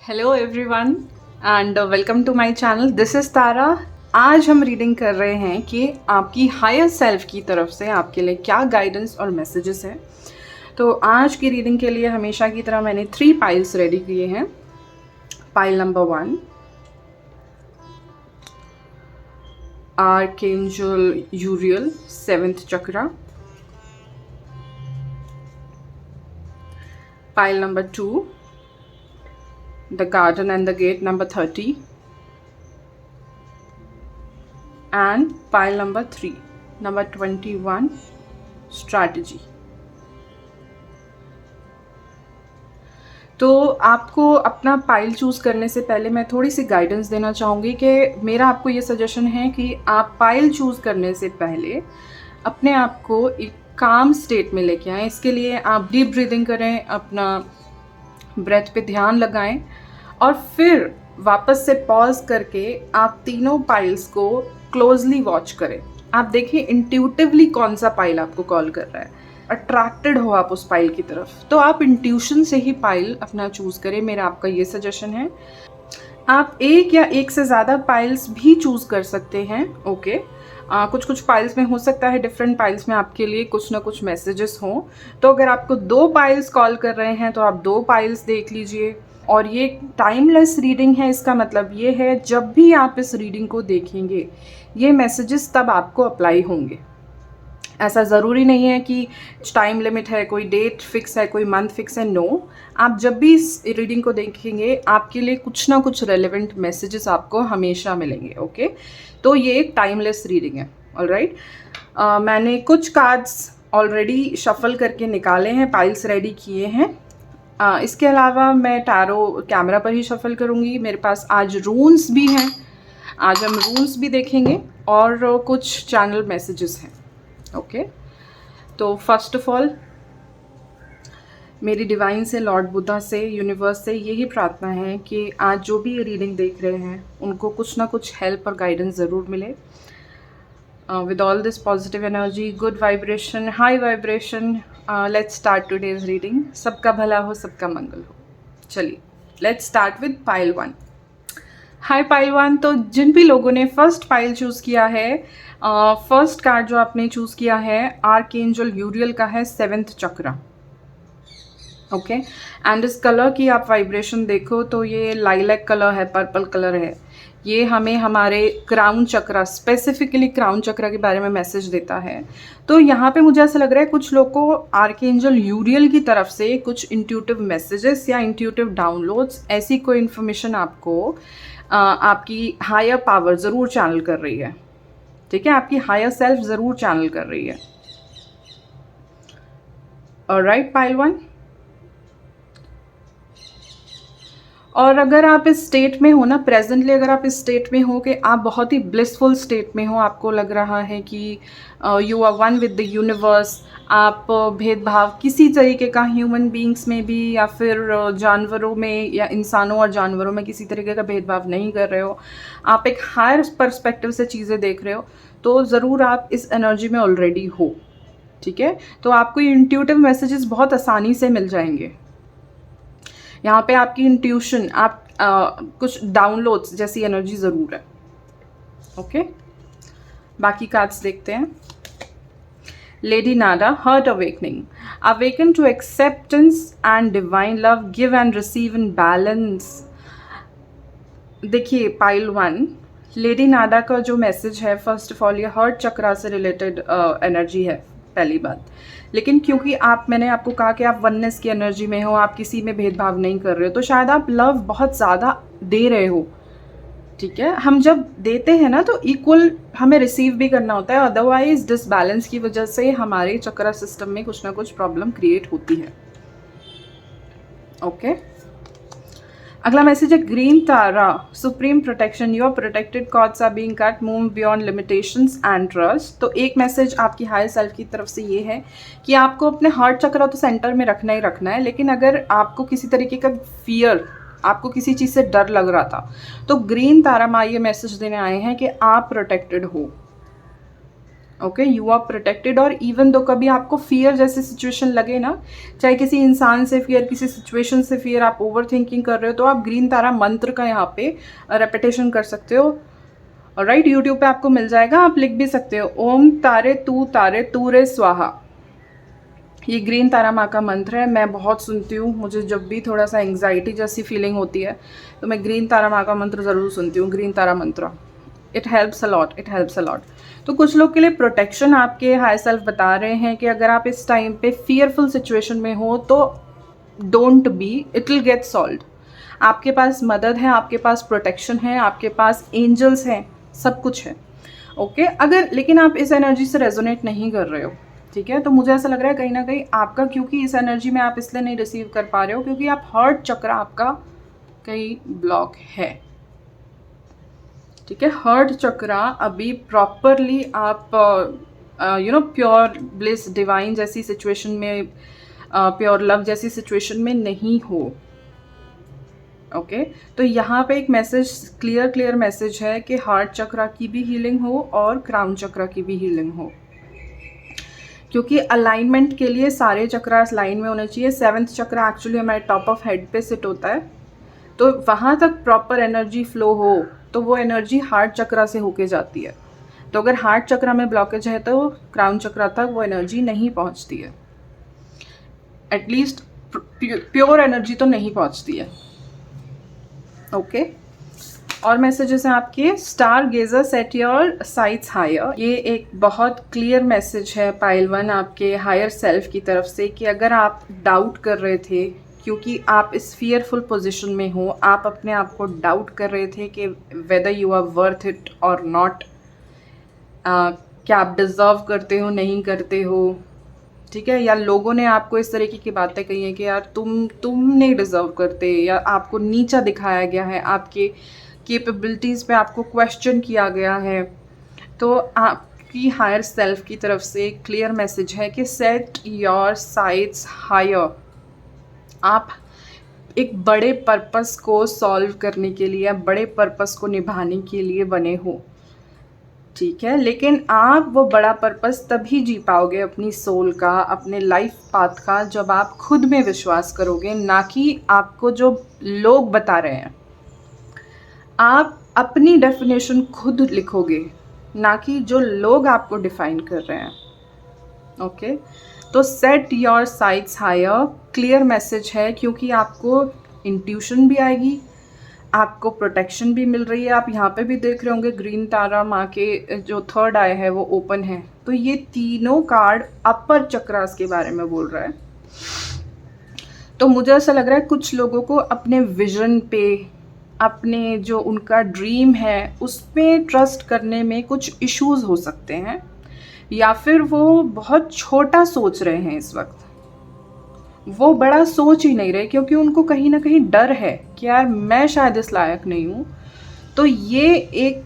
Hello everyone and welcome to my channel. This is Tara. आज हम reading कर रहे हैं कि आपकी हायर सेल्फ की तरफ से आपके लिए क्या गाइडेंस और मैसेजेस हैं। तो आज की रीडिंग के लिए हमेशा की तरह मैंने 3 पाइल्स रेडी किए हैं। Pile number 1, archangel यूरियल 7th chakra. Pile number 2, the garden and the gate number 30, and pile number 3 number 21, strategy। तो आपको अपना पाइल चूज़ करने से पहले मैं थोड़ी सी गाइडेंस देना चाहूँगी कि मेरा आपको ये सजेशन है कि आप पाइल चूज़ करने से पहले अपने आप को एक काम स्टेट में लेके आएँ। इसके लिए आप डीप ब्रीदिंग करें, अपना ब्रेथ पे ध्यान लगाएं और फिर वापस से पॉज करके आप तीनों पाइल्स को क्लोजली वॉच करें। आप देखिए इंट्यूटिवली कौन सा पाइल आपको कॉल कर रहा है, अट्रैक्टेड हो आप उस पाइल की तरफ, तो आप इंट्यूशन से ही पाइल अपना चूज़ करें। मेरा आपका ये सजेशन है। आप एक या एक से ज़्यादा पाइल्स भी चूज़ कर सकते हैं। ओके, कुछ कुछ पाइल्स में हो सकता है डिफरेंट पाइल्स में आपके लिए कुछ ना कुछ मैसेजेस हों। तो अगर आपको 2 पाइल्स कॉल कर रहे हैं तो आप 2 पाइल्स देख लीजिए। और ये टाइमलेस रीडिंग है, इसका मतलब ये है जब भी आप इस रीडिंग को देखेंगे ये मैसेजेस तब आपको अप्लाई होंगे। ऐसा ज़रूरी नहीं है कि टाइम लिमिट है, कोई डेट फिक्स है, कोई मंथ फिक्स है। नो, आप जब भी इस रीडिंग को देखेंगे आपके लिए कुछ ना कुछ रेलेवेंट मैसेजेस आपको हमेशा मिलेंगे। ओके, तो ये एक टाइमलेस रीडिंग है। ऑलराइट, मैंने कुछ कार्ड्स ऑलरेडी शफल करके निकाले हैं, पाइल्स रेडी किए हैं। इसके अलावा मैं टैरो कैमरा पर ही शफल करूँगी। मेरे पास आज रून्स भी हैं, आज हम रून्स भी देखेंगे और कुछ चैनल मैसेजेस हैं। ओके, तो फर्स्ट ऑफ ऑल मेरी डिवाइन से, लॉर्ड बुद्धा से, यूनिवर्स से यही प्रार्थना है कि आज जो भी ये रीडिंग देख रहे हैं उनको कुछ ना कुछ हेल्प और गाइडेंस ज़रूर मिले। With all this positive energy, good vibration, high vibration, let's start today's reading. सबका भला हो, सबका मंगल हो। चलिए let's start with pile 1। Hi pile 1। तो जिन भी लोगों ने फर्स्ट पाइल चूज़ किया है, फर्स्ट कार्ड जो आपने चूज़ किया है आर्कएंजल यूरियल का है 7th चक्रा। ओके, एंड इस कलर की आप वाइब्रेशन देखो तो ये लाइलैक कलर है, पर्पल कलर है। ये हमें हमारे क्राउन चक्रा, स्पेसिफिकली क्राउन चक्रा के बारे में मैसेज देता है। तो यहाँ पे मुझे ऐसा लग रहा है कुछ लोग को आर्कएंजल यूरियल की तरफ से कुछ इंट्यूटिव मैसेजेस या इंट्यूटिव डाउनलोड्स, ऐसी कोई इन्फॉर्मेशन आपको आपकी हायर पावर ज़रूर चैनल कर रही है। ठीक है, आपकी हायर सेल्फ ज़रूर चैनल कर रही है। Alright pile 1। और अगर आप इस स्टेट में हो ना, प्रेजेंटली अगर आप इस स्टेट में हो कि आप बहुत ही ब्लिसफुल स्टेट में हो, आपको लग रहा है कि you are one with the universe, आप भेदभाव किसी तरीके का ह्यूमन बीइंग्स में भी या फिर जानवरों में या इंसानों और जानवरों में किसी तरीके का भेदभाव नहीं कर रहे हो, आप एक हायर पर्सपेक्टिव से चीज़ें देख रहे हो, तो ज़रूर आप इस एनर्जी में ऑलरेडी हो। ठीक है, तो आपको ये इंट्यूटिव मैसेजेस बहुत आसानी से मिल जाएंगे। यहाँ पे आपकी इंट्यूशन, आप कुछ डाउनलोड्स जैसी एनर्जी ज़रूर है। ओके, बाकी कार्ड्स देखते हैं। Lady Nada, heart awakening, awaken to acceptance and divine love, give and receive in balance. देखिए पाइल 1, लेडी नाडा का जो मैसेज है, फर्स्ट ऑफ ऑल ये हर्ट चक्रा से रिलेटेड एनर्जी है, पहली बात। लेकिन क्योंकि मैंने आपको कहा कि आप वननेस की एनर्जी में हो, आप किसी में भेदभाव नहीं कर रहे हो, तो शायद आप लव बहुत ज़्यादा दे रहे हो। ठीक है, हम जब देते हैं ना तो इक्वल हमें रिसीव भी करना होता है, अदरवाइज डिसबैलेंस की वजह से हमारे चक्रा सिस्टम में कुछ ना कुछ प्रॉब्लम क्रिएट होती है। ओके, अगला मैसेज है Green Tara, supreme protection, your protected cords are being cut, move beyond limitations and trust. तो एक मैसेज आपकी हायर सेल्फ की तरफ से ये है कि आपको अपने हार्ट चक्रा तो सेंटर में रखना ही रखना है, लेकिन अगर आपको किसी तरीके का फियर, आपको किसी चीज़ से डर लग रहा था, तो ग्रीन तारा माँ ये मैसेज देने आए हैं कि आप प्रोटेक्टेड हो। Okay, you are protected. और इवन दो कभी आपको फियर जैसी सिचुएशन लगे ना, चाहे किसी इंसान से फियर, किसी सिचुएशन से फियर, आप ओवर थिंकिंग कर रहे हो, तो आप ग्रीन तारा मंत्र का यहाँ पे रेपिटेशन कर सकते हो। राइट, यूट्यूब पे आपको मिल जाएगा, आप लिख भी सकते हो, ओम तारे तू रे स्वाहा। ये ग्रीन तारा माँ का मंत्र है, मैं बहुत सुनती हूँ। मुझे जब भी थोड़ा सा एंग्जाइटी जैसी फीलिंग होती है तो मैं ग्रीन तारा माँ का मंत्र ज़रूर सुनती हूँ, ग्रीन तारा मंत्र। It helps a lot, it helps a lot. तो कुछ लोग के लिए प्रोटेक्शन आपके हाई सेल्फ बता रहे हैं कि अगर आप इस टाइम पे फियरफुल सिचुएशन में हो तो don't be, it will get solve. आपके पास मदद है, आपके पास प्रोटेक्शन है, आपके पास एंजल्स हैं, सब कुछ है। ओके, अगर लेकिन आप इस एनर्जी से रेजोनेट नहीं कर रहे हो, ठीक है, तो मुझे ऐसा लग रहा है कहीं ना कहीं आपका, क्योंकि इस एनर्जी में आप इसलिए नहीं रिसीव कर पा रहे हो क्योंकि आप हार्ट चक्र आपका कहीं ब्लॉक है। ठीक है, हार्ट चक्र अभी प्रॉपरली आप प्योर ब्लिस डिवाइन जैसी सिचुएशन में, प्योर लव जैसी सिचुएशन में नहीं हो। ओके, तो यहाँ पे एक मैसेज, क्लियर मैसेज है कि हार्ट चक्र की भी हीलिंग हो और क्राउन चक्र की भी हीलिंग हो, क्योंकि अलाइनमेंट के लिए सारे चक्रास लाइन में होने चाहिए। 7th चक्र एक्चुअली हमारे टॉप ऑफ हेड पे सिट होता है, तो वहाँ तक प्रॉपर एनर्जी फ्लो हो तो वो एनर्जी हार्ट चक्र से होके जाती है। तो अगर हार्ट चक्र में ब्लॉकेज है तो क्राउन चक्र तक वो एनर्जी नहीं पहुँचती है, एटलीस्ट प्योर एनर्जी तो नहीं पहुँचती है। ओके, और मैसेजेस हैं आपके, stargazer set your sights higher. ये एक बहुत क्लियर मैसेज है पाइल 1 आपके हायर सेल्फ की तरफ से कि अगर आप डाउट कर रहे थे, क्योंकि आप इस फियरफुल पोजीशन में हो, आप अपने आप को डाउट कर रहे थे कि whether you are worth it और नॉट, क्या आप डिज़र्व करते हो नहीं करते हो, ठीक है, या लोगों ने आपको इस तरीके की बातें कही हैं कि यार तुम नहीं डिज़र्व करते, या आपको नीचा दिखाया गया है, आपके कैपेबिलिटीज़ पे आपको क्वेश्चन किया गया है। तो आपकी हायर सेल्फ की तरफ से क्लियर मैसेज है कि सेट योर साइट्स हायर। आप एक बड़े पर्पस को सॉल्व करने के लिए, बड़े पर्पस को निभाने के लिए बने हो, ठीक है, लेकिन आप वो बड़ा पर्पस तभी जी पाओगे अपनी सोल का, अपने लाइफ पाथ का, जब आप खुद में विश्वास करोगे, ना कि आपको जो लोग बता रहे हैं। आप अपनी डेफिनेशन खुद लिखोगे, ना कि जो लोग आपको डिफाइन कर रहे हैं। ओके, तो set your sights higher clear message है, क्योंकि आपको इंट्यूशन भी आएगी, आपको प्रोटेक्शन भी मिल रही है। आप यहाँ पे भी देख रहे होंगे ग्रीन तारा माँ के जो 3rd आई है वो ओपन है, तो ये तीनों कार्ड अपर चक्रास के बारे में बोल रहा है। तो मुझे ऐसा लग रहा है कुछ लोगों को अपने विजन पे, अपने जो उनका ड्रीम है उस पर ट्रस्ट करने में कुछ इश्यूज हो सकते हैं, या फिर वो बहुत छोटा सोच रहे हैं इस वक्त, वो बड़ा सोच ही नहीं रहे, क्योंकि उनको कहीं ना कहीं डर है कि यार मैं शायद इस लायक नहीं हूँ। तो ये एक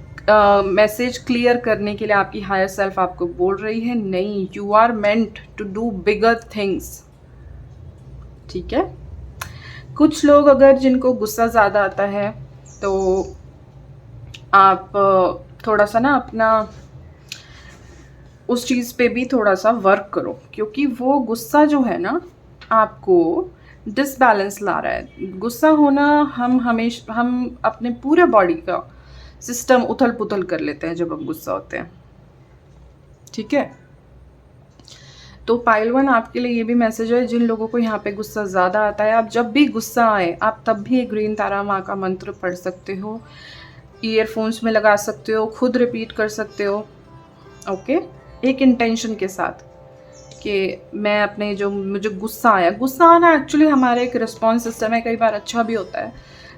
मैसेज क्लियर करने के लिए आपकी हायर सेल्फ आपको बोल रही है, नहीं, you are meant to do bigger things. ठीक है, कुछ लोग अगर जिनको गुस्सा ज़्यादा आता है तो आप थोड़ा सा ना अपना उस चीज़ पे भी थोड़ा सा वर्क करो, क्योंकि वो गुस्सा जो है ना आपको डिसबैलेंस ला रहा है। गुस्सा होना हम अपने पूरे बॉडी का सिस्टम उथल पुथल कर लेते हैं जब हम गुस्सा होते हैं। ठीक है, तो पाइल 1 आपके लिए ये भी मैसेज है, जिन लोगों को यहाँ पे गुस्सा ज़्यादा आता है, आप जब भी गुस्सा आए आप तब भी एक ग्रीन तारा माँ का मंत्र पढ़ सकते हो, ईयरफोन्स में लगा सकते हो, खुद रिपीट कर सकते हो। ओके, एक इंटेंशन के साथ कि मैं अपने जो मुझे गुस्सा आया, गुस्सा आना एक्चुअली हमारे एक रिस्पॉन्स सिस्टम है, कई बार अच्छा भी होता है,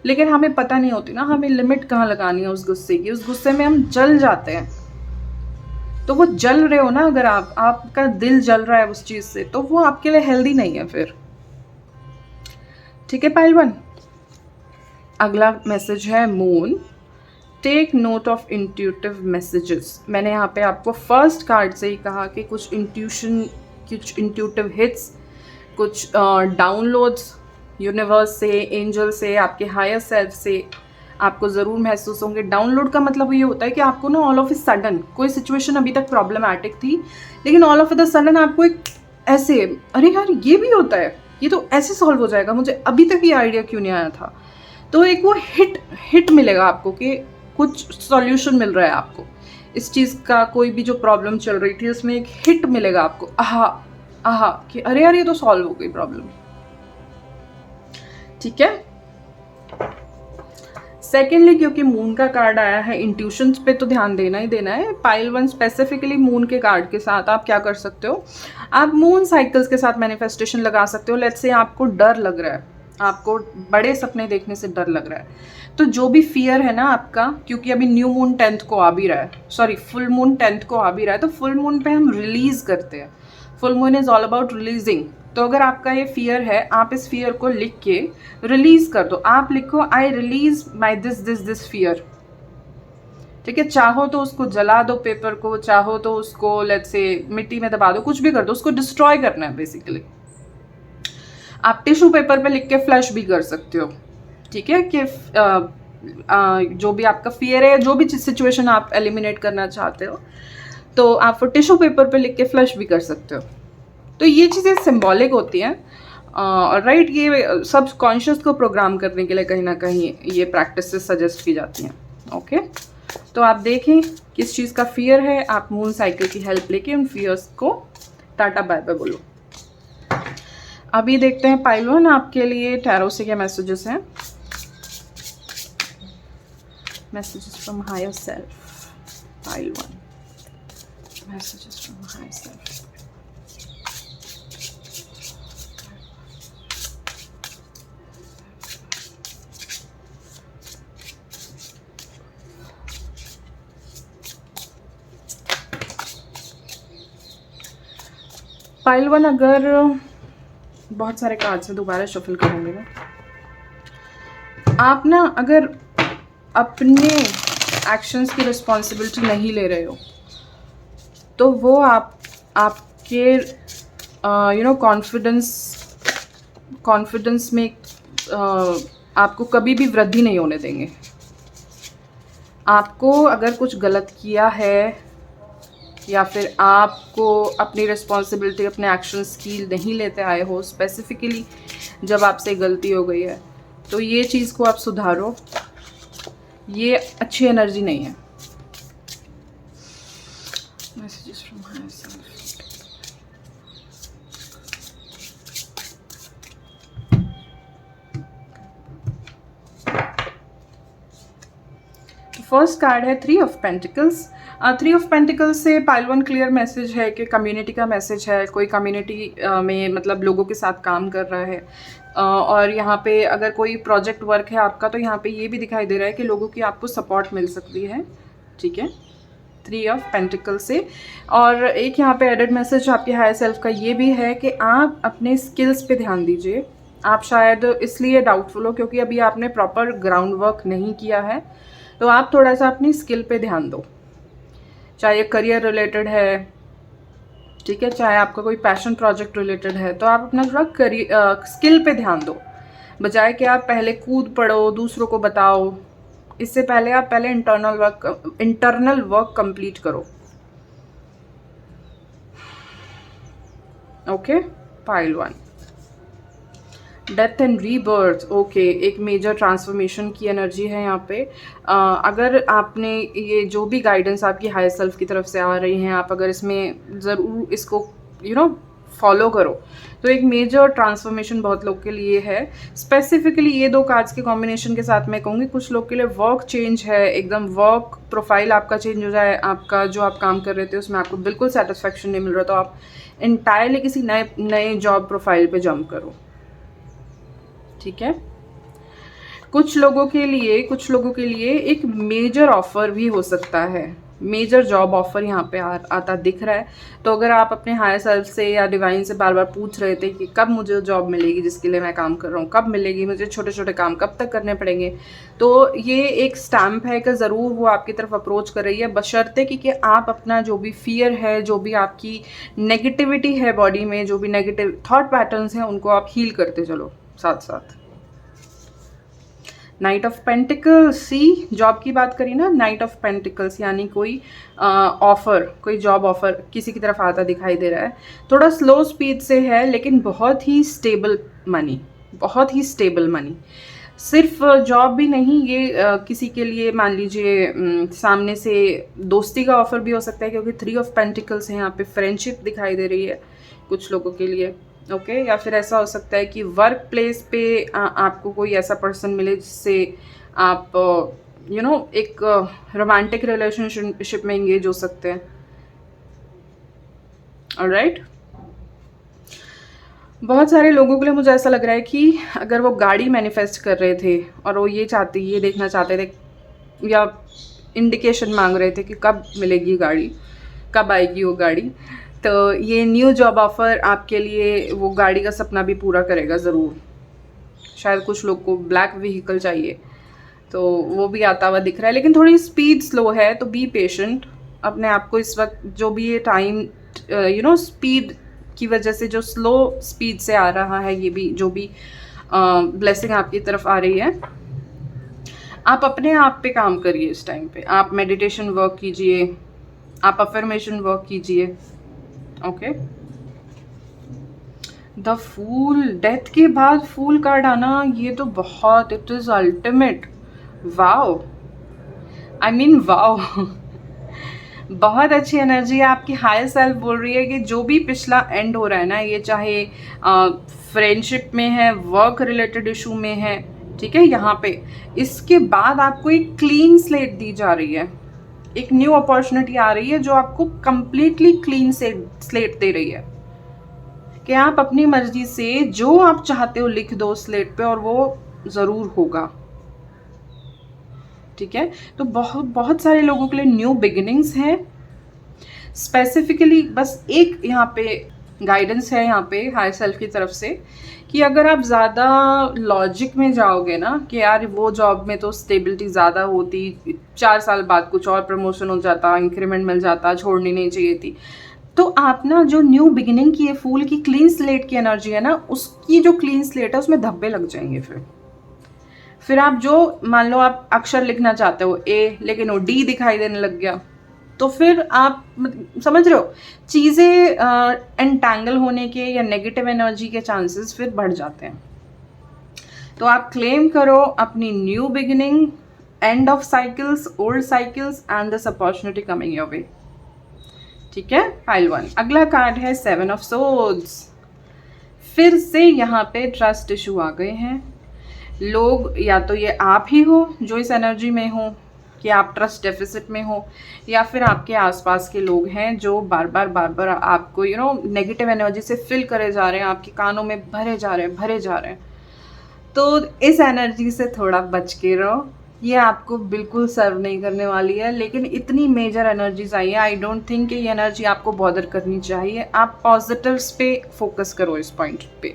लेकिन हमें पता नहीं होती ना हमें लिमिट कहाँ लगानी है उस गुस्से की। उस गुस्से में हम जल जाते हैं, तो वो जल रहे हो ना, अगर आपका दिल जल रहा है उस चीज़ से, तो वो आपके लिए हेल्दी नहीं है फिर। ठीक है पाइल 1, अगला मैसेज है moon, take note of intuitive messages. मैंने यहाँ पे आपको फर्स्ट कार्ड से ही कहा कि कुछ इंट्यूटिव हिट्स, कुछ डाउनलोड्स यूनिवर्स से, एंजल से, आपके हायर सेल्फ से आपको ज़रूर महसूस होंगे। डाउनलोड का मतलब ये होता है कि आपको ना ऑल ऑफ ए सडन कोई सिचुएशन अभी तक प्रॉब्लमैटिक थी, लेकिन ऑल ऑफ द सडन आपको एक ऐसे, अरे यार ये भी होता है, ये तो ऐसे सॉल्व हो जाएगा, मुझे अभी तक ये आइडिया क्यों नहीं आया था। तो एक वो हिट मिलेगा आपको कि कुछ सॉल्यूशन मिल रहा है आपको इस चीज़ का। कोई भी जो प्रॉब्लम चल रही थी उसमें एक हिट मिलेगा आपको, आहा आहा, कि अरे यार ये तो सॉल्व हो गई प्रॉब्लम। ठीक है। सेकेंडली, क्योंकि मून का कार्ड आया है, इंट्यूशंस पे तो ध्यान देना ही देना है। पाइल 1 स्पेसिफिकली मून के कार्ड के साथ आप क्या कर सकते हो, आप मून साइकिल्स के साथ मैनिफेस्टेशन लगा सकते हो। लेट्स से आपको डर लग रहा है, आपको बड़े सपने देखने से डर लग रहा है, तो जो भी फियर है ना आपका, क्योंकि अभी न्यू मून 10th को आ भी रहा है, सॉरी फुल मून 10th को आ भी रहा है, तो फुल मून पे हम रिलीज करते हैं। Full moon is all about releasing. तो अगर आपका ये फियर है, आप इस फियर को लिख के रिलीज कर दो। आप लिखो I release my this this this fear. ठीक है, चाहो तो उसको जला दो पेपर को, चाहो तो उसको लेट्स से मिट्टी में दबा दो, कुछ भी कर दो, उसको डिस्ट्रॉय करना है बेसिकली। आप टिश्यू पेपर पे लिख के फ्लश भी कर सकते हो। ठीक है, कि जो भी आपका फियर है, जो भी सिचुएशन आप एलिमिनेट करना चाहते हो, तो आप टिश्यू पेपर पे लिख के फ्लश भी कर सकते हो। तो ये चीज़ें सिंबॉलिक होती हैं, राइट। ये सब कॉन्शियस को प्रोग्राम करने के लिए कहीं ना कहीं ये प्रैक्टिस सजेस्ट की जाती हैं। ओके, तो आप देखें किस चीज़ का फियर है, आप मून साइकिल की हेल्प लेके उन फियर्स को टाटा बाय बाय बोलो। अभी देखते हैं पाइल 1 आपके लिए टैरो से क्या मैसेजेस हैं। Messages from higher self, pile 1, messages from higher self. Pile 1, अगर बहुत सारे कार्ड से दोबारा शफल करूँगी मैं, आप ना अगर अपने एक्शंस की रिस्पॉन्सिबिलिटी नहीं ले रहे हो, तो वो आपके कॉन्फिडेंस में आपको कभी भी वृद्धि नहीं होने देंगे। आपको अगर कुछ गलत किया है या फिर आपको अपनी रिस्पॉन्सिबिलिटी, अपने एक्शंस की नहीं लेते आए हो, स्पेसिफिकली जब आपसे गलती हो गई है, तो ये चीज़ को आप सुधारो। ये अच्छी एनर्जी नहीं है। Messages from higher self. First card है 3 ऑफ पेंटिकल्स। 3 ऑफ पेंटिकल्स से पाइल 1 क्लियर मैसेज है कि कम्युनिटी का मैसेज है। कोई कम्युनिटी में मतलब लोगों के साथ काम कर रहा है, और यहाँ पे अगर कोई प्रोजेक्ट वर्क है आपका, तो यहाँ पे ये भी दिखाई दे रहा है कि लोगों की आपको सपोर्ट मिल सकती है। ठीक है, 3 ऑफ पेंटिकल से। और एक यहाँ पे एडेड मैसेज आपके हायर सेल्फ का ये भी है कि आप अपने स्किल्स पे ध्यान दीजिए। आप शायद इसलिए डाउटफुल हो क्योंकि अभी आपने प्रॉपर ग्राउंड वर्क नहीं किया है, तो आप थोड़ा सा अपनी स्किल पे ध्यान दो, चाहे करियर रिलेटेड है, ठीक है, चाहे आपका कोई पैशन प्रोजेक्ट रिलेटेड है, तो आप अपना थोड़ा स्किल पे ध्यान दो, बजाय कि आप पहले कूद पड़ो, दूसरों को बताओ। इससे पहले आप पहले इंटरनल वर्क कंप्लीट करो। Okay, pile 1, death and rebirth. Okay, एक मेजर ट्रांसफॉर्मेशन की एनर्जी है यहाँ पे। अगर आपने ये जो भी गाइडेंस आपकी हायर सेल्फ की तरफ से आ रही हैं, आप अगर इसमें ज़रूर इसको फॉलो करो, तो एक मेजर ट्रांसफॉर्मेशन बहुत लोग के लिए है। स्पेसिफिकली ये 2 कार्ड्स के कॉम्बिनेशन के साथ मैं कहूँगी कुछ लोग के लिए वर्क चेंज है, एकदम वर्क प्रोफाइल आपका चेंज हो जाए, आपका जो आप काम कर रहे थे उसमें आपको बिल्कुल सेटिस्फेक्शन नहीं मिल रहा, तो आप इंटायरली किसी नए जॉब प्रोफाइल पे जंप करो। ठीक है, कुछ लोगों के लिए एक मेजर ऑफर भी हो सकता है, मेजर जॉब ऑफर यहाँ पे आता दिख रहा है। तो अगर आप अपने हायर सेल्फ से या डिवाइन से बार बार पूछ रहे थे कि कब मुझे जॉब मिलेगी जिसके लिए मैं काम कर रहा हूँ, कब मिलेगी मुझे, छोटे छोटे काम कब तक करने पड़ेंगे, तो ये एक स्टैम्प है कि ज़रूर वो आपकी तरफ अप्रोच कर रही है, बशर्ते कि आप अपना जो भी फियर है, जो भी आपकी नेगेटिविटी है बॉडी में, जो भी नेगेटिव थॉट पैटर्न्स हैं, उनको आप हील करते चलो साथ साथ। नाइट ऑफ पेंटिकल्स, सी जॉब की बात करी ना, नाइट ऑफ पेंटिकल्स यानी कोई ऑफर, कोई जॉब ऑफर किसी की तरफ आता दिखाई दे रहा है। थोड़ा स्लो स्पीड से है लेकिन बहुत ही स्टेबल मनी, बहुत ही स्टेबल मनी। सिर्फ जॉब भी नहीं, ये किसी के लिए मान लीजिए सामने से दोस्ती का ऑफर भी हो सकता है, क्योंकि 3 ऑफ पेंटिकल्स है यहाँ पे। फ्रेंडशिप दिखाई दे रही है कुछ लोगों के लिए, ओके। या फिर ऐसा हो सकता है कि वर्क प्लेस पे आपको कोई ऐसा पर्सन मिले जिससे आप एक रोमांटिक रिलेशनशिप में एंगेज हो सकते हैं। ऑलराइट, बहुत सारे लोगों के लिए मुझे ऐसा लग रहा है कि अगर वो गाड़ी मैनिफेस्ट कर रहे थे और वो ये देखना चाहते थे या इंडिकेशन मांग रहे थे कि कब मिलेगी गाड़ी, कब आएगी वो गाड़ी, तो ये न्यू जॉब ऑफ़र आपके लिए वो गाड़ी का सपना भी पूरा करेगा ज़रूर। शायद कुछ लोग को ब्लैक व्हीकल चाहिए, तो वो भी आता हुआ दिख रहा है, लेकिन थोड़ी स्पीड स्लो है, तो बी पेशेंट। अपने आप को इस वक्त जो भी ये टाइम स्पीड की वजह से जो स्लो स्पीड से आ रहा है, ये भी जो भी ब्लेसिंग आपकी तरफ आ रही है, आप अपने आप पे काम करिए इस टाइम पे। आप मेडिटेशन वर्क कीजिए, आप अफर्मेशन वर्क कीजिए, ओके। द फूल, डेथ के बाद फूल कार्ड आना, ये तो बहुत, it is ultimate. Wow, I mean wow बहुत अच्छी एनर्जी है। आपकी हायर सेल्फ बोल रही है कि जो भी पिछला एंड हो रहा है ना, ये चाहे फ्रेंडशिप में है, वर्क रिलेटेड इशू में है, ठीक है, यहाँ पे इसके बाद आपको एक क्लीन स्लेट दी जा रही है, एक न्यू अपॉर्चुनिटी आ रही है जो आपको कंप्लीटली क्लीन स्लेट दे रही है कि आप अपनी मर्जी से जो आप चाहते हो लिख दो स्लेट पे और वो ज़रूर होगा, ठीक है। तो बहुत बहुत सारे लोगों के लिए न्यू बिगिनिंग्स हैं। स्पेसिफिकली बस एक यहाँ पे गाइडेंस है यहाँ पे हायर सेल्फ की तरफ से कि अगर आप ज़्यादा लॉजिक में जाओगे ना कि यार वो जॉब में तो स्टेबिलिटी ज़्यादा होती, 4 साल बाद कुछ और प्रमोशन हो जाता, इंक्रीमेंट मिल जाता, छोड़नी नहीं चाहिए थी, तो आप ना जो न्यू बिगिनिंग की है, फूल की क्लीन स्लेट की एनर्जी है ना, उसकी जो क्लीन स्लेट है उसमें धब्बे लग जाएंगे। फिर आप जो मान लो आप अक्षर लिखना चाहते हो ए, लेकिन वो डी दिखाई देने लग गया, तो फिर आप समझ रहे हो, चीज़ें एंटैंगल होने के या नेगेटिव एनर्जी के चांसेस फिर बढ़ जाते हैं। तो आप क्लेम करो अपनी new beginning, end of cycles, old cycles and this opportunity coming your way, ठीक है। पाइल 1, अगला कार्ड है 7 ऑफ सोर्ड्स। फिर से यहाँ पे ट्रस्ट इशू आ गए हैं। लोग, या तो ये आप ही हो जो इस एनर्जी में हो कि आप ट्रस्ट डेफिसिट में हो, या फिर आपके आसपास के लोग हैं जो बार बार आपको नेगेटिव एनर्जी से फिल करे जा रहे हैं, आपके कानों में भरे जा रहे हैं। तो इस एनर्जी से थोड़ा बच के रहो, ये आपको बिल्कुल सर्व नहीं करने वाली है। लेकिन इतनी मेजर एनर्जीज आई है, आई डोंट थिंक कि ये एनर्जी आपको बॉदर करनी चाहिए। आप पॉजिटिव्स पे फोकस करो इस पॉइंट पे,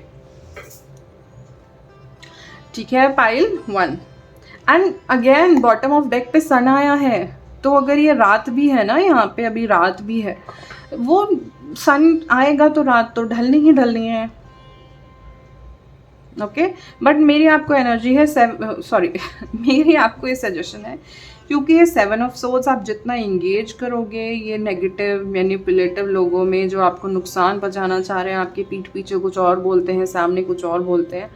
ठीक है। Pile 1, and again bottom of deck पे सन आया है, तो अगर ये रात भी है ना, यहाँ पे अभी रात भी है, वो सन आएगा तो रात तो ढलनी ही ढलनी है, ओके। बट मेरी आपको एनर्जी है मेरी आपको ये सजेशन है, क्योंकि ये 7 ऑफ सोर्ड्स आप जितना इंगेज करोगे ये नेगेटिव मैनिपुलेटिव लोगों में जो आपको नुकसान पहुंचाना चाह रहे हैं, आपके पीठ पीछे कुछ और बोलते हैं, सामने कुछ और बोलते हैं,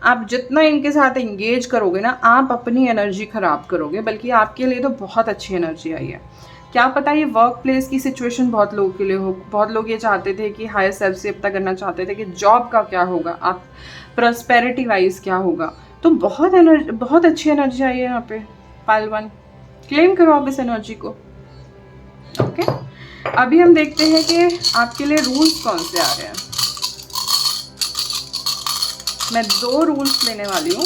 आप जितना इनके साथ इंगेज करोगे ना, आप अपनी एनर्जी ख़राब करोगे। बल्कि आपके लिए तो बहुत अच्छी एनर्जी आई है। क्या पता ये वर्क प्लेस की सिचुएशन बहुत लोगों के लिए हो। बहुत लोग ये चाहते थे कि हायर सेल्फ से पता करना चाहते थे कि जॉब का क्या होगा, आप प्रॉस्पेरिटी वाइज क्या होगा। तो बहुत अच्छी एनर्जी आई है यहाँ पे। पाइल 1, क्लेम करो आप इस एनर्जी को, ओके। अभी हम देखते हैं कि आपके लिए रूल्स कौन से आ रहे हैं। मैं 2 रूल्स लेने वाली हूँ।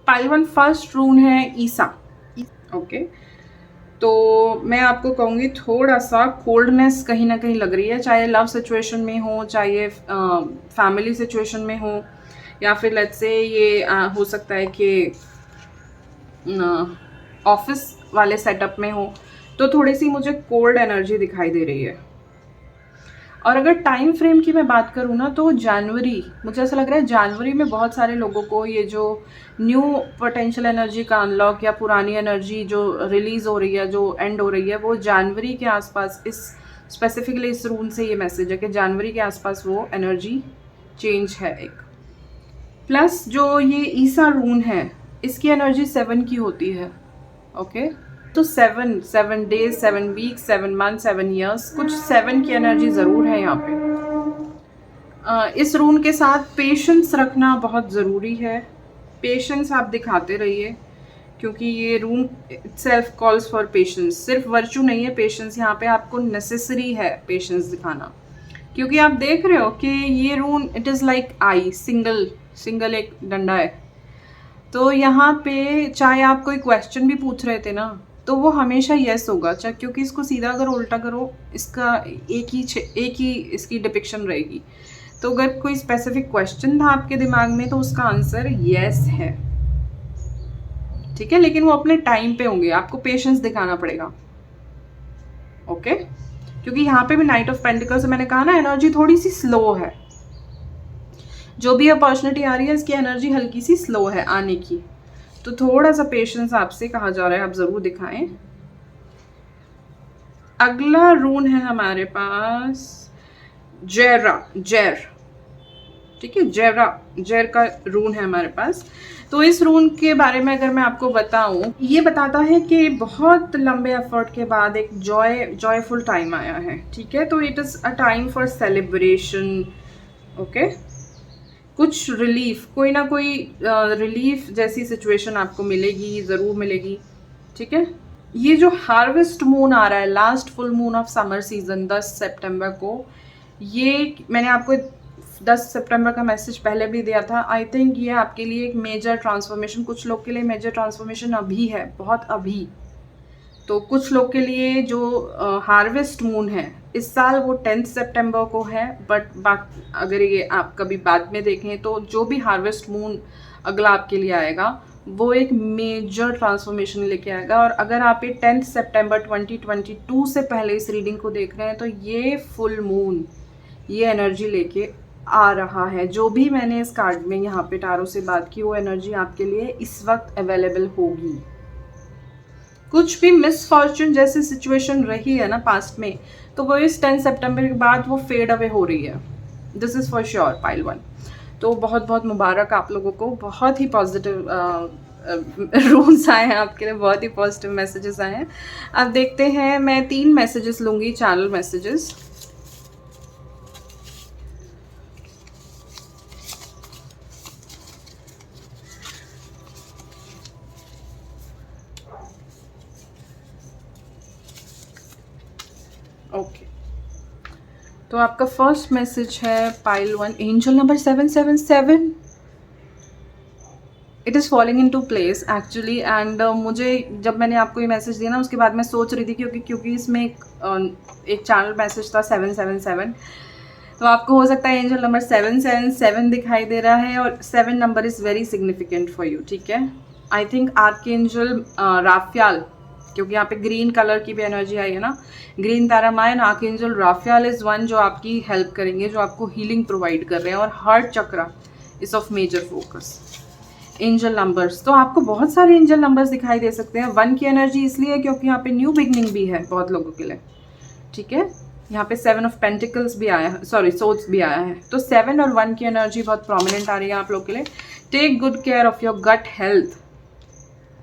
पाइल 1 फर्स्ट रूल है ईसा, ओके। तो मैं आपको कहूँगी थोड़ा सा कोल्डनेस कहीं ना कहीं लग रही है, चाहे लव सिचुएशन में हो, चाहे फैमिली सिचुएशन में हो, या फिर लेट्स से ये हो सकता है कि ऑफिस वाले सेटअप में हो, तो थोड़ी सी मुझे कोल्ड एनर्जी दिखाई दे रही है। और अगर टाइम फ्रेम की मैं बात करूँ ना, तो जनवरी, मुझे ऐसा लग रहा है जनवरी में बहुत सारे लोगों को ये जो न्यू पोटेंशियल एनर्जी का अनलॉक या पुरानी एनर्जी जो रिलीज़ हो रही है, जो एंड हो रही है, वो जनवरी के आसपास, इस स्पेसिफिकली इस रून से ये मैसेज है कि जनवरी के आसपास वो एनर्जी चेंज है एक। प्लस जो ये ईसा रून है, इसकी एनर्जी 7 की होती है। ओके, तो 7 डेज, 7 वीक, 7 मंथ, 7 ईयर्स, कुछ 7 की एनर्जी ज़रूर है यहाँ पे। इस रून के साथ पेशेंस रखना बहुत ज़रूरी है। पेशेंस आप दिखाते रहिए, क्योंकि ये रून सेल्फ कॉल्स फॉर पेशेंस। सिर्फ वर्चू नहीं है पेशेंस, यहाँ पे आपको नेसेसरी है पेशेंस दिखाना, क्योंकि आप देख रहे हो कि ये rune it is like I, single एक डंडा है। तो यहाँ पे चाहे आप कोई क्वेश्चन भी पूछ रहे थे ना, तो वो हमेशा यस होगा, चाहे, क्योंकि इसको सीधा अगर उल्टा करो, इसका एक ही इसकी डिपिक्शन रहेगी। तो अगर कोई स्पेसिफिक क्वेश्चन था आपके दिमाग में, तो उसका आंसर यस है, ठीक है। लेकिन वो अपने टाइम पे होंगे, आपको पेशेंस दिखाना पड़ेगा। ओके, क्योंकि यहाँ पे भी नाइट ऑफ पेंटिकल्स से मैंने कहा ना, एनर्जी थोड़ी सी स्लो है। जो भी अपॉर्चुनिटी आ रही है, इसकी एनर्जी हल्की सी स्लो है आने की, तो थोड़ा सा पेशेंस आपसे कहा जा रहा है, आप ज़रूर दिखाएं। अगला रून है हमारे पास जैर, ठीक है। जैर का रून है हमारे पास। तो इस रून के बारे में अगर मैं आपको बताऊं, ये बताता है कि बहुत लंबे एफर्ट के बाद एक जॉयफुल टाइम आया है, ठीक है। तो it is a time for celebration. Okay, कुछ रिलीफ, कोई ना कोई रिलीफ जैसी सिचुएशन आपको मिलेगी, ज़रूर मिलेगी, ठीक है। ये जो हार्वेस्ट मून आ रहा है, last full moon of summer season 10 सितंबर को, ये मैंने आपको 10 सितंबर का मैसेज पहले भी दिया था। आई थिंक ये आपके लिए एक मेजर ट्रांसफॉर्मेशन, कुछ लोग के लिए मेजर ट्रांसफॉर्मेशन अभी है, बहुत अभी। तो कुछ लोग के लिए जो हार्वेस्ट मून है इस साल, वो 10 सितंबर को है। बट अगर ये आप कभी बाद में देखें, तो जो भी हार्वेस्ट मून अगला आपके लिए आएगा, वो एक मेजर ट्रांसफॉर्मेशन लेके आएगा। और अगर आप ये 10 सितंबर 2022 से पहले इस रीडिंग को देख रहे हैं, तो ये फुल मून ये एनर्जी लेके आ रहा है। जो भी मैंने इस कार्ड में यहाँ पे टारो से बात की, वो एनर्जी आपके लिए इस वक्त अवेलेबल होगी। कुछ भी मिसफॉर्चून जैसी सिचुएशन रही है ना पास्ट में, तो वो इस 10 सितंबर के बाद वो फेड अवे हो रही है। This is for sure, pile 1। तो बहुत बहुत मुबारक आप लोगों को, बहुत ही पॉजिटिव रूल्स आए हैं आपके लिए, बहुत ही पॉजिटिव मैसेजेस आए हैं। अब देखते हैं, मैं 3 मैसेजेस लूँगी, चैनल मैसेजेस। ओके, तो आपका फर्स्ट मैसेज है pile 1, angel number 777। It is falling into place actually. And मुझे जब मैंने आपको ये मैसेज दिया ना, उसके बाद मैं सोच रही थी, क्योंकि इसमें एक चैनल मैसेज था 777, तो आपको हो सकता है एंजल नंबर 777 दिखाई दे रहा है। और 7 number is very significant for you, ठीक है। आई थिंक आर्कएंजल राफेल, क्योंकि यहाँ पे ग्रीन कलर की भी एनर्जी आई है ना, ग्रीन तारामायन, आर्कएंजल राफेल इज़ वन जो आपकी हेल्प करेंगे, जो आपको हीलिंग प्रोवाइड कर रहे हैं। और heart chakra is of major focus. Angel numbers, तो आपको बहुत सारे एंजल नंबर्स दिखाई दे सकते हैं। 1 की एनर्जी इसलिए क्योंकि यहाँ पे न्यू बिगनिंग भी है बहुत लोगों के लिए, ठीक है। यहाँ पे 7 ऑफ पेंटिकल्स भी आया है, सॉरी सोर्ड्स भी आया है। तो 7 और 1 की एनर्जी बहुत प्रोमिनेंट आ रही है आप लोग के लिए। Take good care of your gut health.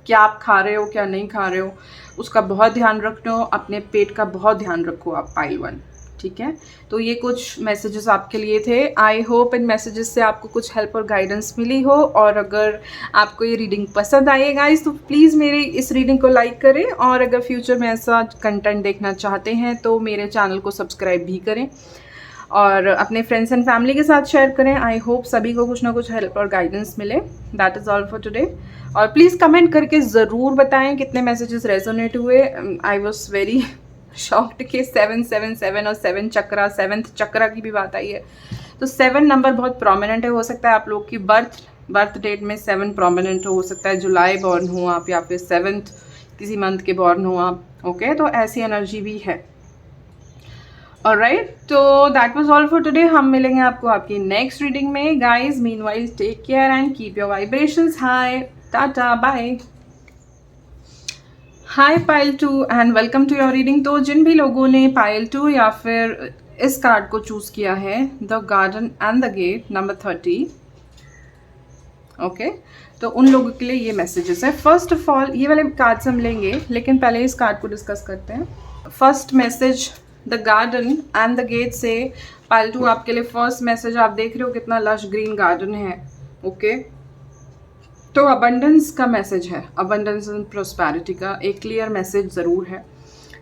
क्या आप खा रहे हो, क्या नहीं खा रहे हो, उसका बहुत ध्यान रखो। अपने पेट का बहुत ध्यान रखो आप, पाइल 1, ठीक है। तो ये कुछ मैसेजेस आपके लिए थे। आई होप इन मैसेजेस से आपको कुछ हेल्प और गाइडेंस मिली हो। और अगर आपको ये रीडिंग पसंद आई है गाइस, तो प्लीज़ मेरी इस रीडिंग को लाइक करें। और अगर फ्यूचर में ऐसा कंटेंट देखना चाहते हैं, तो मेरे चैनल को सब्सक्राइब भी करें और अपने फ्रेंड्स एंड फैमिली के साथ शेयर करें। आई होप सभी को कुछ ना कुछ हेल्प और गाइडेंस मिले। That is all for today. और प्लीज़ कमेंट करके ज़रूर बताएं कितने मैसेजेस रेजोनेट हुए। आई वॉज वेरी शॉक्ड कि 777 और 7 चक्रा, 7th चक्रा की भी बात आई है। तो 7 नंबर बहुत प्रोमिनेंट है। हो सकता है आप लोग की बर्थ डेट में 7 प्रोमिनेंट हो सकता है जुलाई बॉर्न हो आप, या फिर 7th किसी मंथ के बॉर्न हो आप। ओके तो ऐसी एनर्जी भी है। ऑलराइट, तो that was all for today. हम मिलेंगे आपको आपकी नेक्स्ट रीडिंग में। Guys meanwhile take care and keep your vibrations high. Tata bye. Hi pile 2 and welcome to your reading. तो जिन भी लोगों ने पाइल 2 या फिर इस कार्ड को चूज किया है, the garden and the gate number 30, okay तो उन लोगों के लिए ये मैसेजेस है। फर्स्ट ऑफ ऑल ये वाले कार्ड्स हम लेंगे, लेकिन पहले इस कार्ड को डिस्कस करते हैं। First message the garden and the gate से पाइल 2 आपके लिए फर्स्ट मैसेज, आप देख रहे हो कितना लश ग्रीन गार्डन है। ओके तो अबंडेंस का मैसेज है, अबंडेंस एंड प्रोस्पेरिटी का एक क्लियर मैसेज ज़रूर है।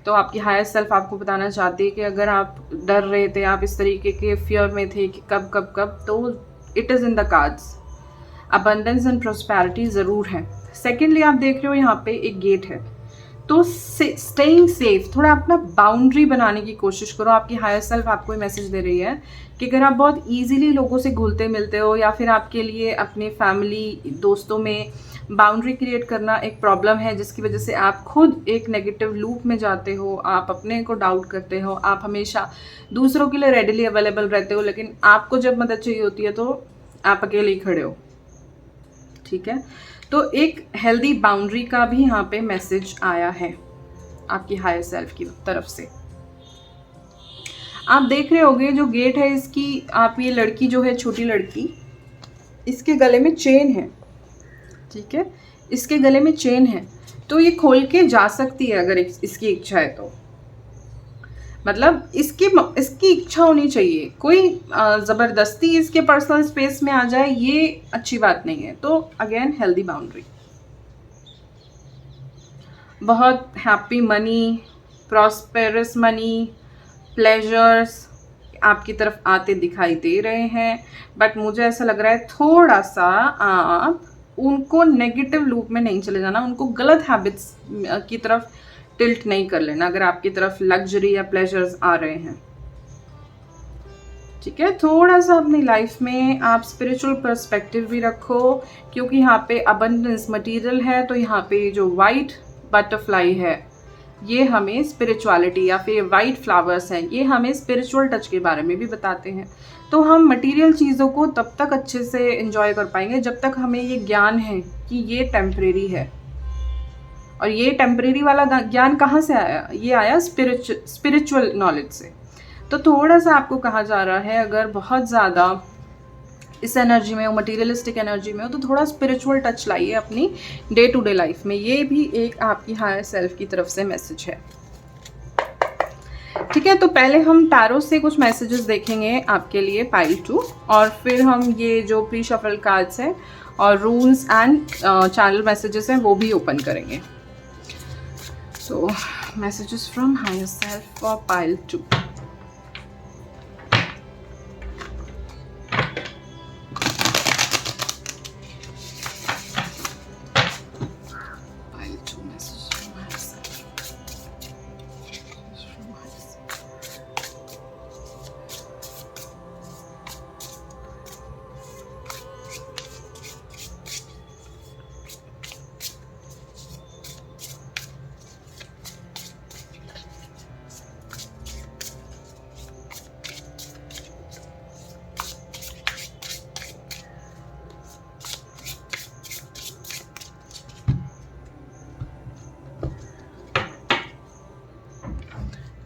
तो आपकी हायर सेल्फ आपको बताना चाहती है कि अगर आप डर रहे थे, आप इस तरीके के फियर में थे कि कब कब कब, तो it is in the cards, abundance and prosperity ज़रूर है। सेकेंडली आप देख रहे हो यहाँ पे एक गेट है, तो स्टेइंग सेफ, थोड़ा अपना बाउंड्री बनाने की कोशिश करो। आपकी हायर सेल्फ आपको मैसेज दे रही है कि अगर आप बहुत इजीली लोगों से घुलते मिलते हो या फिर आपके लिए अपने फैमिली दोस्तों में बाउंड्री क्रिएट करना एक प्रॉब्लम है, जिसकी वजह से आप खुद एक नेगेटिव लूप में जाते हो, आप अपने को डाउट करते हो, आप हमेशा दूसरों के लिए रेडिली अवेलेबल रहते हो, लेकिन आपको जब मदद चाहिए होती है तो आप अकेले ही खड़े हो। ठीक है, तो एक हेल्दी बाउंड्री का भी यहाँ पे मैसेज आया है आपकी हायर सेल्फ की तरफ से। आप देख रहे होंगे जो गेट है इसकी, आप ये लड़की जो है, छोटी लड़की, इसके गले में चेन है। ठीक है, इसके गले में चेन है, तो ये खोल के जा सकती है अगर इसकी इच्छा है तो। मतलब इसकी इच्छा होनी चाहिए, कोई ज़बरदस्ती इसके पर्सनल स्पेस में आ जाए ये अच्छी बात नहीं है। तो अगेन हेल्दी बाउंड्री, बहुत happy money, prosperous money, pleasures आपकी तरफ आते दिखाई दे रहे हैं, बट मुझे ऐसा लग रहा है थोड़ा सा आप उनको नेगेटिव लूप में नहीं चले जाना, उनको गलत हैबिट्स की तरफ टिल्ट नहीं कर लेना अगर आपकी तरफ लग्जरी या प्लेजर्स आ रहे हैं। ठीक है, थोड़ा सा अपनी लाइफ में आप स्पिरिचुअल पर्सपेक्टिव भी रखो, क्योंकि यहाँ पे अबंडेंस मटेरियल है, तो यहाँ पे जो वाइट बटरफ्लाई है ये हमें स्पिरिचुअलिटी, या फिर वाइट फ्लावर्स हैं ये हमें स्पिरिचुअल टच के बारे में भी बताते हैं। तो हम मटेरियल चीज़ों को तब तक अच्छे से एंजॉय कर पाएंगे जब तक हमें ये ज्ञान है कि ये टेम्परेरी है। और ये टेम्परेरी वाला ज्ञान कहाँ से आया? ये आया स्पिरिचुअल नॉलेज से। तो थोड़ा सा आपको कहा जा रहा है, अगर बहुत ज़्यादा इस एनर्जी में हो, मटीरियलिस्टिक एनर्जी में हो, तो थोड़ा स्पिरिचुअल टच लाइए अपनी डे टू डे लाइफ में। ये भी एक आपकी हायर सेल्फ की तरफ से मैसेज है। ठीक है, तो पहले हम टैरो से कुछ मैसेजेस देखेंगे आपके लिए पाइल 2, और फिर हम ये जो प्री शफल कार्ड्स हैं और रून्स एंड चैनल मैसेजेस हैं वो भी ओपन करेंगे। So, messages from higher self for pile 2. Pile 2 messages from higher self. From higher self.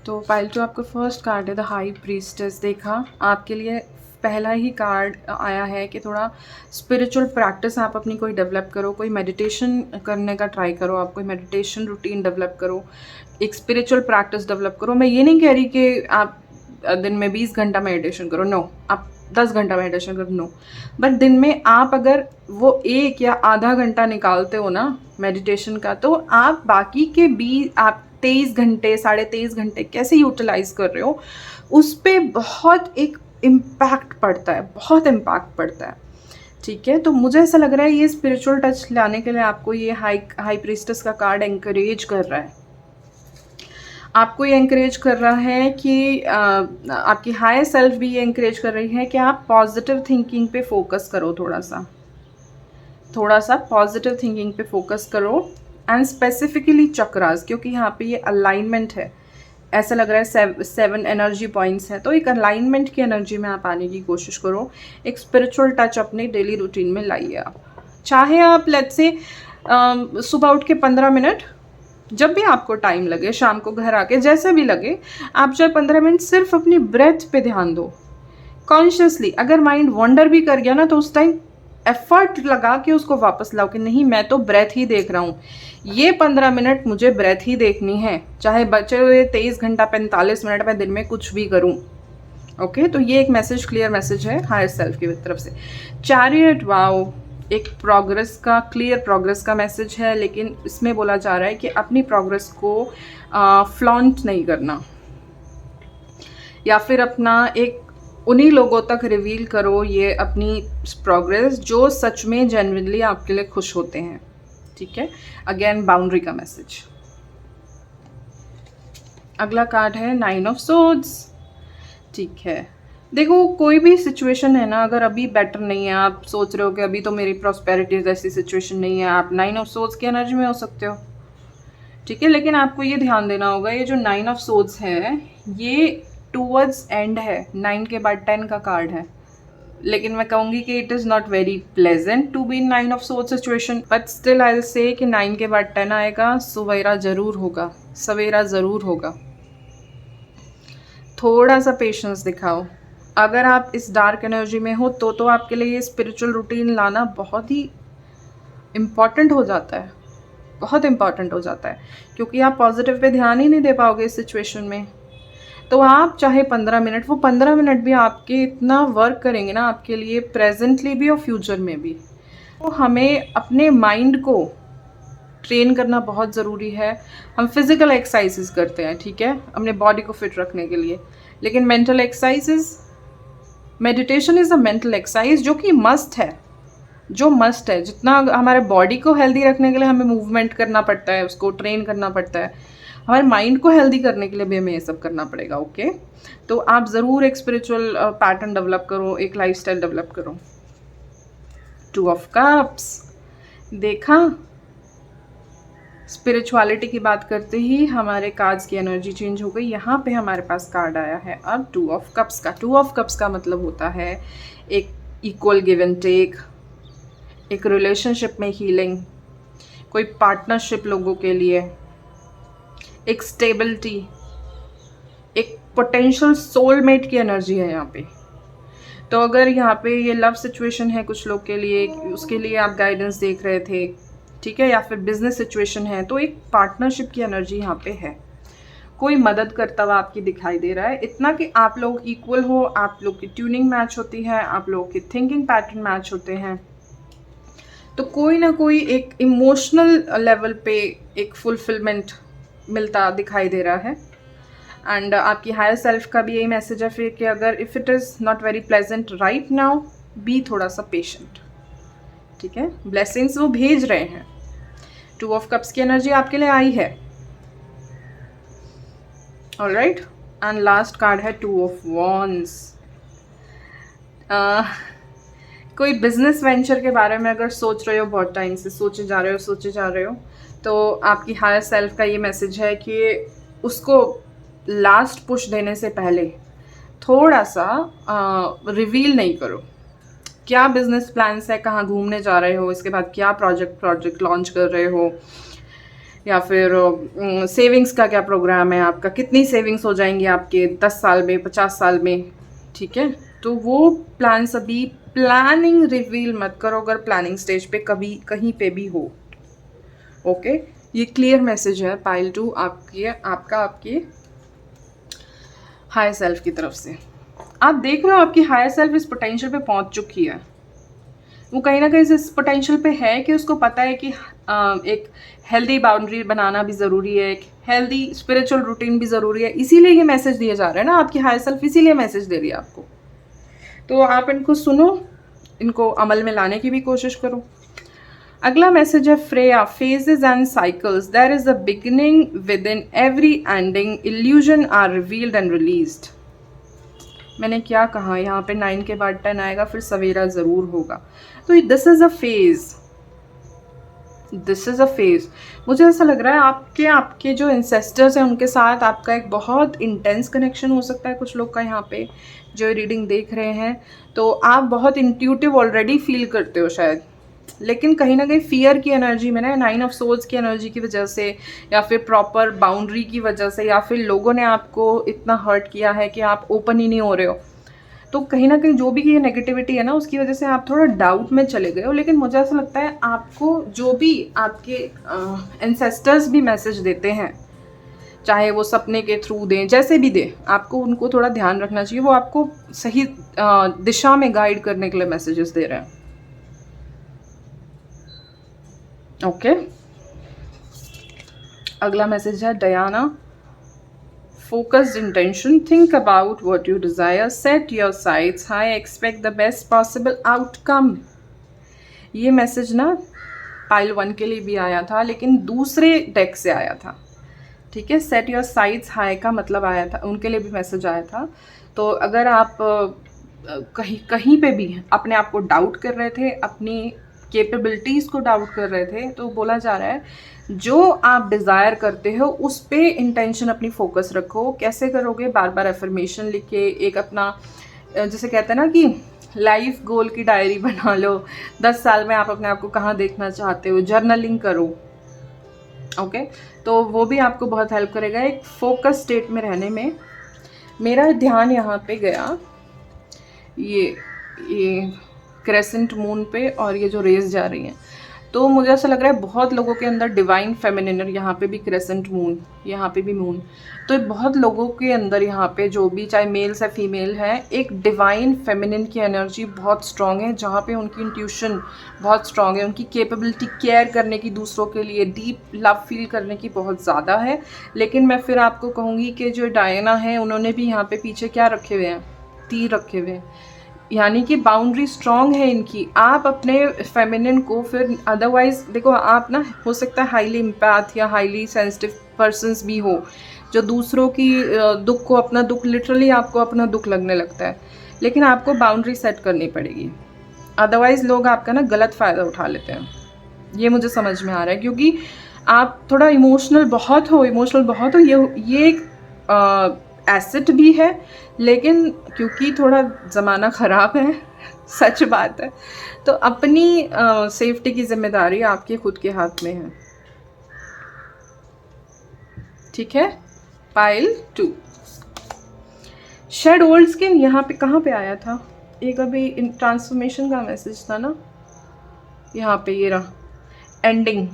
तो पाइल 2 आपका फर्स्ट कार्ड है द हाई प्रीस्टेस। देखा, आपके लिए पहला ही कार्ड आया है कि थोड़ा स्पिरिचुअल प्रैक्टिस आप अपनी कोई डेवलप करो, कोई मेडिटेशन करने का ट्राई करो, आप कोई मेडिटेशन रूटीन डेवलप करो, एक स्पिरिचुअल प्रैक्टिस डेवलप करो। मैं ये नहीं कह रही कि आप दिन में 20 घंटा मेडिटेशन करो, नो, आप 10 घंटा मेडिटेशन करो, नो, बट दिन में आप अगर वो 1 या आधा घंटा निकालते हो ना मेडिटेशन का, तो आप बाकी के 20 आप 23 घंटे 23.5 घंटे कैसे यूटिलाइज कर रहे हो, उस पर बहुत एक इम्पैक्ट पड़ता है, बहुत इम्पैक्ट पड़ता है। ठीक है, तो मुझे ऐसा लग रहा है ये स्पिरिचुअल टच लाने के लिए आपको ये हाई प्रीस्टेस का कार्ड एंकरेज कर रहा है, आपको ये एंकरेज कर रहा है कि आपकी हायर सेल्फ भी ये एंकरेज कर रही है कि आप पॉजिटिव थिंकिंग पे फोकस करो, थोड़ा सा पॉजिटिव थिंकिंग पे फोकस करो। एंड स्पेसिफिकली चक्रास, क्योंकि यहाँ पे ये अलाइनमेंट है, ऐसा लग रहा है 7 एनर्जी पॉइंट्स हैं, तो एक अलाइनमेंट की एनर्जी में आप आने की कोशिश करो। एक स्पिरिचुअल टच अपने डेली रूटीन में लाइए आप। चाहे आप लेट्स से सुबह उठ के 15 मिनट, जब भी आपको टाइम लगे, शाम को घर आके जैसे भी लगे, आप चाहे 15 मिनट सिर्फ अपनी ब्रेथ पे ध्यान दो कॉन्शियसली। अगर माइंड वॉन्डर भी कर गया ना, तो उस टाइम एफर्ट लगा के उसको वापस लाओ कि नहीं, मैं तो ब्रेथ ही देख रहा हूँ, ये 15 मिनट मुझे ब्रेथ ही देखनी है, चाहे बचे हुए 23 घंटा 45 मिनट मैं दिन में कुछ भी करूँ। ओके, तो ये एक मैसेज, क्लियर मैसेज है हायर सेल्फ की तरफ से। चैरियट, वाओ, एक प्रोग्रेस का, क्लियर प्रोग्रेस का मैसेज है, लेकिन इसमें बोला जा रहा है कि अपनी प्रोग्रेस को फ्लॉन्ट नहीं करना, या फिर अपना एक उन्हीं लोगों तक रिवील करो ये अपनी प्रोग्रेस जो सच में जेन्युइनली आपके लिए खुश होते हैं। ठीक है, अगेन बाउंड्री का मैसेज। अगला कार्ड है 9 ऑफ सोर्ड्स। ठीक है, देखो कोई भी सिचुएशन है ना, अगर अभी बेटर नहीं है, आप सोच रहे हो कि अभी तो मेरी प्रॉस्पेरिटी जैसी सिचुएशन नहीं है, आप 9 ऑफ सोर्ड्स की एनर्जी में हो सकते हो। ठीक है, लेकिन आपको ये ध्यान देना होगा, ये जो 9 ऑफ सोर्ड्स है ये टूवर्ड्स एंड है, 9 के बाद 10 का कार्ड है, लेकिन मैं कहूँगी कि it is not very pleasant to be in 9 of swords situation, but still I will say कि 9 के बाद 10 आएगा, सवेरा ज़रूर होगा, सवेरा ज़रूर होगा। थोड़ा सा पेशेंस दिखाओ। अगर आप इस डार्क एनर्जी में हो तो आपके लिए ये स्पिरिचुअल रूटीन लाना बहुत ही इम्पॉर्टेंट हो जाता है, बहुत इम्पॉर्टेंट हो जाता है, क्योंकि आप पॉजिटिव पे ध्यान ही नहीं दे पाओगे इस सिचुएशन में। तो आप चाहे 15 मिनट, वो 15 मिनट भी आपके इतना वर्क करेंगे ना आपके लिए, प्रेजेंटली भी और फ्यूचर में भी। तो हमें अपने माइंड को ट्रेन करना बहुत ज़रूरी है। हम फिज़िकल एक्सरसाइजेस करते हैं, ठीक है, अपने बॉडी को फिट रखने के लिए, लेकिन mental exercises, meditation is a mental exercise जो कि मस्ट है, जो मस्ट है। जितना हमारे बॉडी को हेल्दी रखने के लिए हमें मूवमेंट करना पड़ता है, उसको ट्रेन करना पड़ता है, हमारे माइंड को हेल्दी करने के लिए भी हमें ये सब करना पड़ेगा। ओके, तो आप ज़रूर एक स्पिरिचुअल पैटर्न डेवलप करो, एक लाइफस्टाइल डेवलप करो। 2 ऑफ कप्स, देखा, स्पिरिचुअलिटी की बात करते ही हमारे कार्ड्स की एनर्जी चेंज हो गई। यहाँ पे हमारे पास कार्ड आया है अब 2 ऑफ कप्स का। 2 ऑफ कप्स का मतलब होता है एक इक्वल गिव एंड टेक, एक रिलेशनशिप में हीलिंग, कोई पार्टनरशिप लोगों के लिए, एक स्टेबिलिटी, एक पोटेंशियल सोलमेट की एनर्जी है यहाँ पे। तो अगर यहाँ पे ये लव सिचुएशन है कुछ लोग के लिए, उसके लिए आप गाइडेंस देख रहे थे, ठीक है, या फिर बिजनेस सिचुएशन है, तो एक पार्टनरशिप की एनर्जी यहाँ पे है। कोई मदद करता हुआ आपकी दिखाई दे रहा है, इतना कि आप लोग इक्वल हो, आप लोग की ट्यूनिंग मैच होती है, आप लोगों की थिंकिंग पैटर्न मैच होते हैं। तो कोई ना कोई एक इमोशनल लेवल पे एक फुलफिलमेंट मिलता दिखाई दे रहा है। एंड आपकी हायर सेल्फ का भी यही मैसेज है फिर कि अगर if it is not very pleasant right now, be थोड़ा सा पेशेंट। ठीक है, ब्लेसिंग्स वो भेज रहे हैं। 2 ऑफ कप्स की एनर्जी आपके लिए आई है। ऑलराइट, एंड लास्ट कार्ड है 2 ऑफ वॉन्ड्स। कोई बिजनेस वेंचर के बारे में अगर सोच रहे हो, बहुत टाइम से सोचे जा रहे हो, तो आपकी हायर सेल्फ का ये मैसेज है कि उसको लास्ट पुश देने से पहले थोड़ा सा रिवील नहीं करो। क्या बिजनेस प्लान्स है, कहाँ घूमने जा रहे हो, इसके बाद क्या प्रोजेक्ट लॉन्च कर रहे हो, या फिर सेविंग्स का क्या प्रोग्राम है आपका, कितनी सेविंग्स हो जाएंगी आपके 10 साल में, 50 साल में। ठीक है, तो वो प्लान्स अभी प्लानिंग रिवील मत करो अगर प्लानिंग स्टेज पे कभी कहीं पे भी हो। ओके, ये क्लियर मैसेज है पाइल 2 आपकी हायर सेल्फ की तरफ से। आप देख रहे हो आपकी हायर सेल्फ इस पोटेंशियल पे पहुंच चुकी है। वो कहीं ना कहीं इस पोटेंशियल पे है कि उसको पता है कि एक हेल्दी बाउंड्री बनाना भी ज़रूरी है, एक हेल्दी स्पिरिचुअल रूटीन भी ज़रूरी है। इसीलिए ये मैसेज दिए जा रहे हैं ना, आपकी हायर सेल्फ इसीलिए मैसेज दे रही है आपको। तो आप इनको सुनो, इनको अमल में लाने की भी कोशिश करो। अगला मैसेज है Freya, phases and cycles, there is a beginning within every ending, illusion are revealed and released. मैंने क्या कहा, यहाँ पे 9 के बाद 10 आएगा, फिर सवेरा ज़रूर होगा। तो this is a phase, this is a phase. मुझे ऐसा लग रहा है आपके आपके जो इंसेस्टर्स हैं उनके साथ आपका एक बहुत इंटेंस कनेक्शन हो सकता है कुछ लोग का यहाँ पे जो रीडिंग देख रहे हैं। तो आप बहुत इंट्यूटिव ऑलरेडी फील करते हो शायद, लेकिन कहीं ना कहीं फियर की एनर्जी में ना, 9 ऑफ सोर्ड्स की एनर्जी की वजह से, या फिर प्रॉपर बाउंड्री की वजह से, या फिर लोगों ने आपको इतना हर्ट किया है कि आप ओपन ही नहीं हो रहे हो, तो कहीं ना कहीं जो भी ये नेगेटिविटी है ना उसकी वजह से आप थोड़ा डाउट में चले गए हो। लेकिन मुझे ऐसा लगता है आपको जो भी आपके एंसेस्टर्स भी मैसेज देते हैं, चाहे वो सपने के थ्रू दें, जैसे भी दें, आपको उनको थोड़ा ध्यान रखना चाहिए। वो आपको सही दिशा में गाइड करने के लिए मैसेजेस दे रहे हैं। ओके, अगला मैसेज है Diana. Focused intention, think about what you desire, set your sights high, expect the best possible outcome। ये मैसेज ना पाइल 1 के लिए भी आया था, लेकिन दूसरे डेक से आया था। ठीक है, सेट योर साइट्स हाई का मतलब आया था, उनके लिए भी मैसेज आया था। तो अगर आप कहीं कहीं पे भी अपने आप को डाउट कर रहे थे, अपनी कैपेबिलिटीज़ को डाउट कर रहे थे, तो बोला जा रहा है जो आप डिज़ायर करते हो उस पे इंटेंशन अपनी फोकस रखो। कैसे करोगे? बार बार एफर्मेशन लिख के एक अपना, जैसे कहते हैं ना कि लाइफ गोल की डायरी बना लो। 10 साल में आप अपने आप को कहाँ देखना चाहते हो, जर्नलिंग करो। ओके, तो वो भी आपको बहुत हेल्प करेगा एक फोकस स्टेट में रहने में। मेरा ध्यान यहाँ पे गया ये क्रेसेंट मून पे, और ये जो रेज जा रही हैं, तो मुझे ऐसा लग रहा है बहुत लोगों के अंदर डिवाइन फेमिनिन, यहाँ पे भी क्रेसेंट मून, यहाँ पे भी मून, तो बहुत लोगों के अंदर यहाँ पे जो भी चाहे मेल्स है फीमेल है, एक डिवाइन फेमिनिन की एनर्जी बहुत स्ट्रांग है, जहाँ पे उनकी इंट्यूशन बहुत स्ट्रांग है, उनकी कैपेबिलिटी केयर करने की, दूसरों के लिए डीप लव फील करने की बहुत ज़्यादा है। लेकिन मैं फिर आपको कहूँगी कि जो डायना है उन्होंने भी यहाँ पे पीछे क्या रखे हुए हैं, तीर रखे हुए हैं, यानी कि बाउंड्री स्ट्रांग है इनकी। आप अपने फेमिनिन को फिर, अदरवाइज देखो आप ना, हो सकता है हाईली एम्पैथ या हाईली सेंसिटिव पर्सन्स भी हो, जो दूसरों की दुख को अपना दुख, लिटरली आपको अपना दुख लगने लगता है, लेकिन आपको बाउंड्री सेट करनी पड़ेगी, अदरवाइज लोग आपका ना गलत फ़ायदा उठा लेते हैं। ये मुझे समझ में आ रहा है, क्योंकि आप थोड़ा इमोशनल बहुत हो, ये एक एसेट भी है, लेकिन क्योंकि थोड़ा ज़माना ख़राब है सच बात है, तो अपनी सेफ्टी की जिम्मेदारी आपके खुद के हाथ में है। ठीक है, पाइल 2 शेड ओल्ड स्किन यहाँ पे कहाँ पे आया था, एक अभी ट्रांसफॉर्मेशन का मैसेज था ना, यहाँ पे ये रहा, एंडिंग,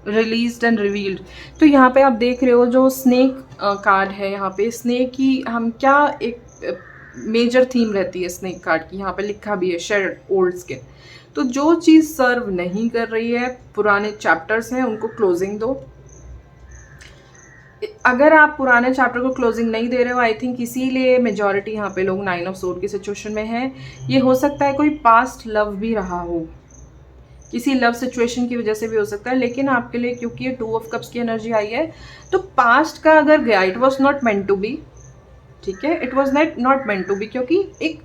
रिलीज्ड एंड रिवील्ड। तो यहाँ पे आप देख रहे हो जो स्नेक कार्ड है, यहाँ पे स्नेक की हम क्या एक मेजर थीम रहती है स्नेक कार्ड की, यहाँ पे लिखा भी है शेड ओल्ड स्किन। तो जो चीज़ सर्व नहीं कर रही है, पुराने चैप्टर्स हैं उनको क्लोजिंग दो। अगर आप पुराने चैप्टर को क्लोजिंग नहीं दे रहे हो, आई थिंक इसीलिए मेजॉरिटी यहाँ पे लोग 9 ऑफ सोर्ड की सिचुएशन में हैं। ये हो सकता है कोई पास्ट लव भी रहा हो, किसी लव सिचुएशन की वजह से भी हो सकता है, लेकिन आपके लिए क्योंकि ये 2 ऑफ कप्स की एनर्जी आई है, तो पास्ट का अगर गया, it was not meant to be. ठीक है, it was not meant to be, क्योंकि एक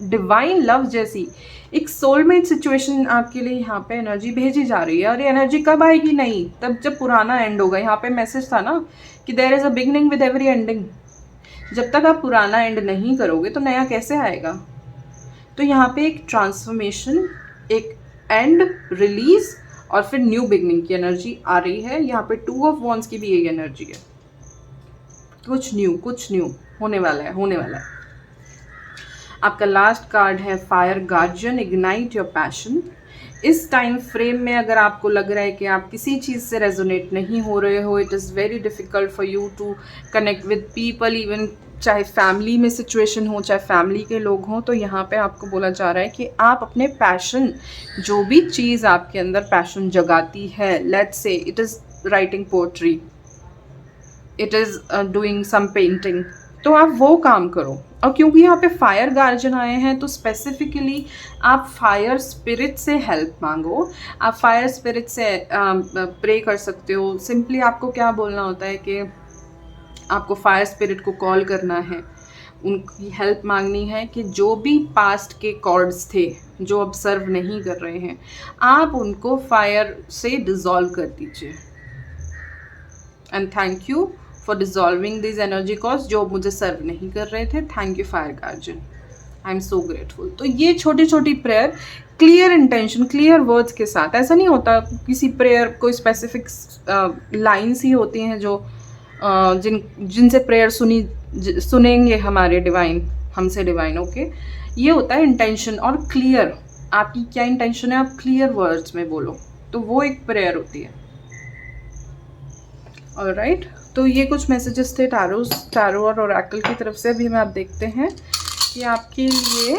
डिवाइन लव जैसी एक सोलमेट सिचुएशन आपके लिए यहाँ पे एनर्जी भेजी जा रही है। और ये एनर्जी कब आएगी? नहीं, तब जब पुराना एंड होगा। यहाँ पे मैसेज था ना कि there is a beginning with every ending. जब तक आप पुराना एंड नहीं करोगे तो नया कैसे आएगा? तो यहाँ पे एक ट्रांसफॉर्मेशन, एक एंड, रिलीज और फिर न्यू बिगनिंग की एनर्जी आ रही है। यहाँ पे 2 ऑफ वॉन्ड्स की भी यही एनर्जी है, कुछ न्यू होने वाला है। आपका लास्ट कार्ड है fire guardian, ignite your passion. इस टाइम फ्रेम में अगर आपको लग रहा है कि आप किसी चीज़ से रेजोनेट नहीं हो रहे हो, it is very difficult for you to connect with people, even चाहे फैमिली में सिचुएशन हो, चाहे फैमिली के लोग हों, तो यहाँ पे आपको बोला जा रहा है कि आप अपने पैशन, जो भी चीज़ आपके अंदर पैशन जगाती है, let's say it is writing poetry, it is doing some painting, तो आप वो काम करो। और क्योंकि यहाँ पे फायर गार्जियन आए हैं, तो स्पेसिफिकली आप फायर स्पिरिट से हेल्प मांगो। आप फायर स्पिरिट से प्रे कर सकते हो। सिंपली आपको क्या बोलना होता है कि आपको फायर स्पिरिट को कॉल करना है, उनकी हेल्प मांगनी है कि जो भी पास्ट के कॉर्ड्स थे जो अब सर्व नहीं कर रहे हैं, आप उनको फायर से डिज़ोल्व कर दीजिए। And thank you for dissolving this energy cords जो मुझे सर्व नहीं कर रहे थे। Thank you fire guardian, I am so grateful. तो ये छोटी छोटी prayer clear intention, clear words के साथ, ऐसा नहीं होता किसी प्रेयर कोई स्पेसिफिक लाइन्स ही होती हैं जो जिनसे प्रेयर सुनेंगे हमारे डिवाइन, हमसे डिवाइन। ओके, ये होता है इंटेंशन और क्लियर, आपकी क्या इंटेंशन है आप क्लियर वर्ड्स में बोलो, तो वो एक प्रेयर होती है। ऑलराइट, तो ये कुछ मैसेजेस थे टैरो और ओरेकल की तरफ से। अभी हम आप देखते हैं कि आपके लिए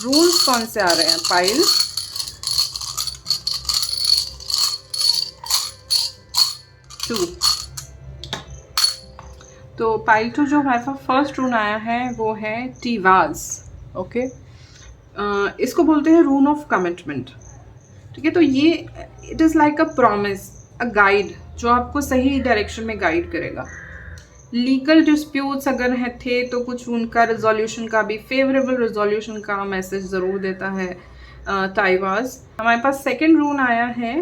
रूल्स कौन से आ रहे हैं। पाइल, तो पाइल 2 जो हमारे पास फर्स्ट रून आया है वो है टीवाज। ओके, इसको बोलते हैं रून ऑफ कमिटमेंट। ठीक है, तो ये it is like a promise, a guide जो आपको सही डायरेक्शन में गाइड करेगा। लीगल डिस्प्यूट्स अगर है थे तो कुछ उनका रिजोल्यूशन का भी, फेवरेबल रिजोल्यूशन का मैसेज ज़रूर देता है टाइवाज। हमारे पास सेकंड रून आया है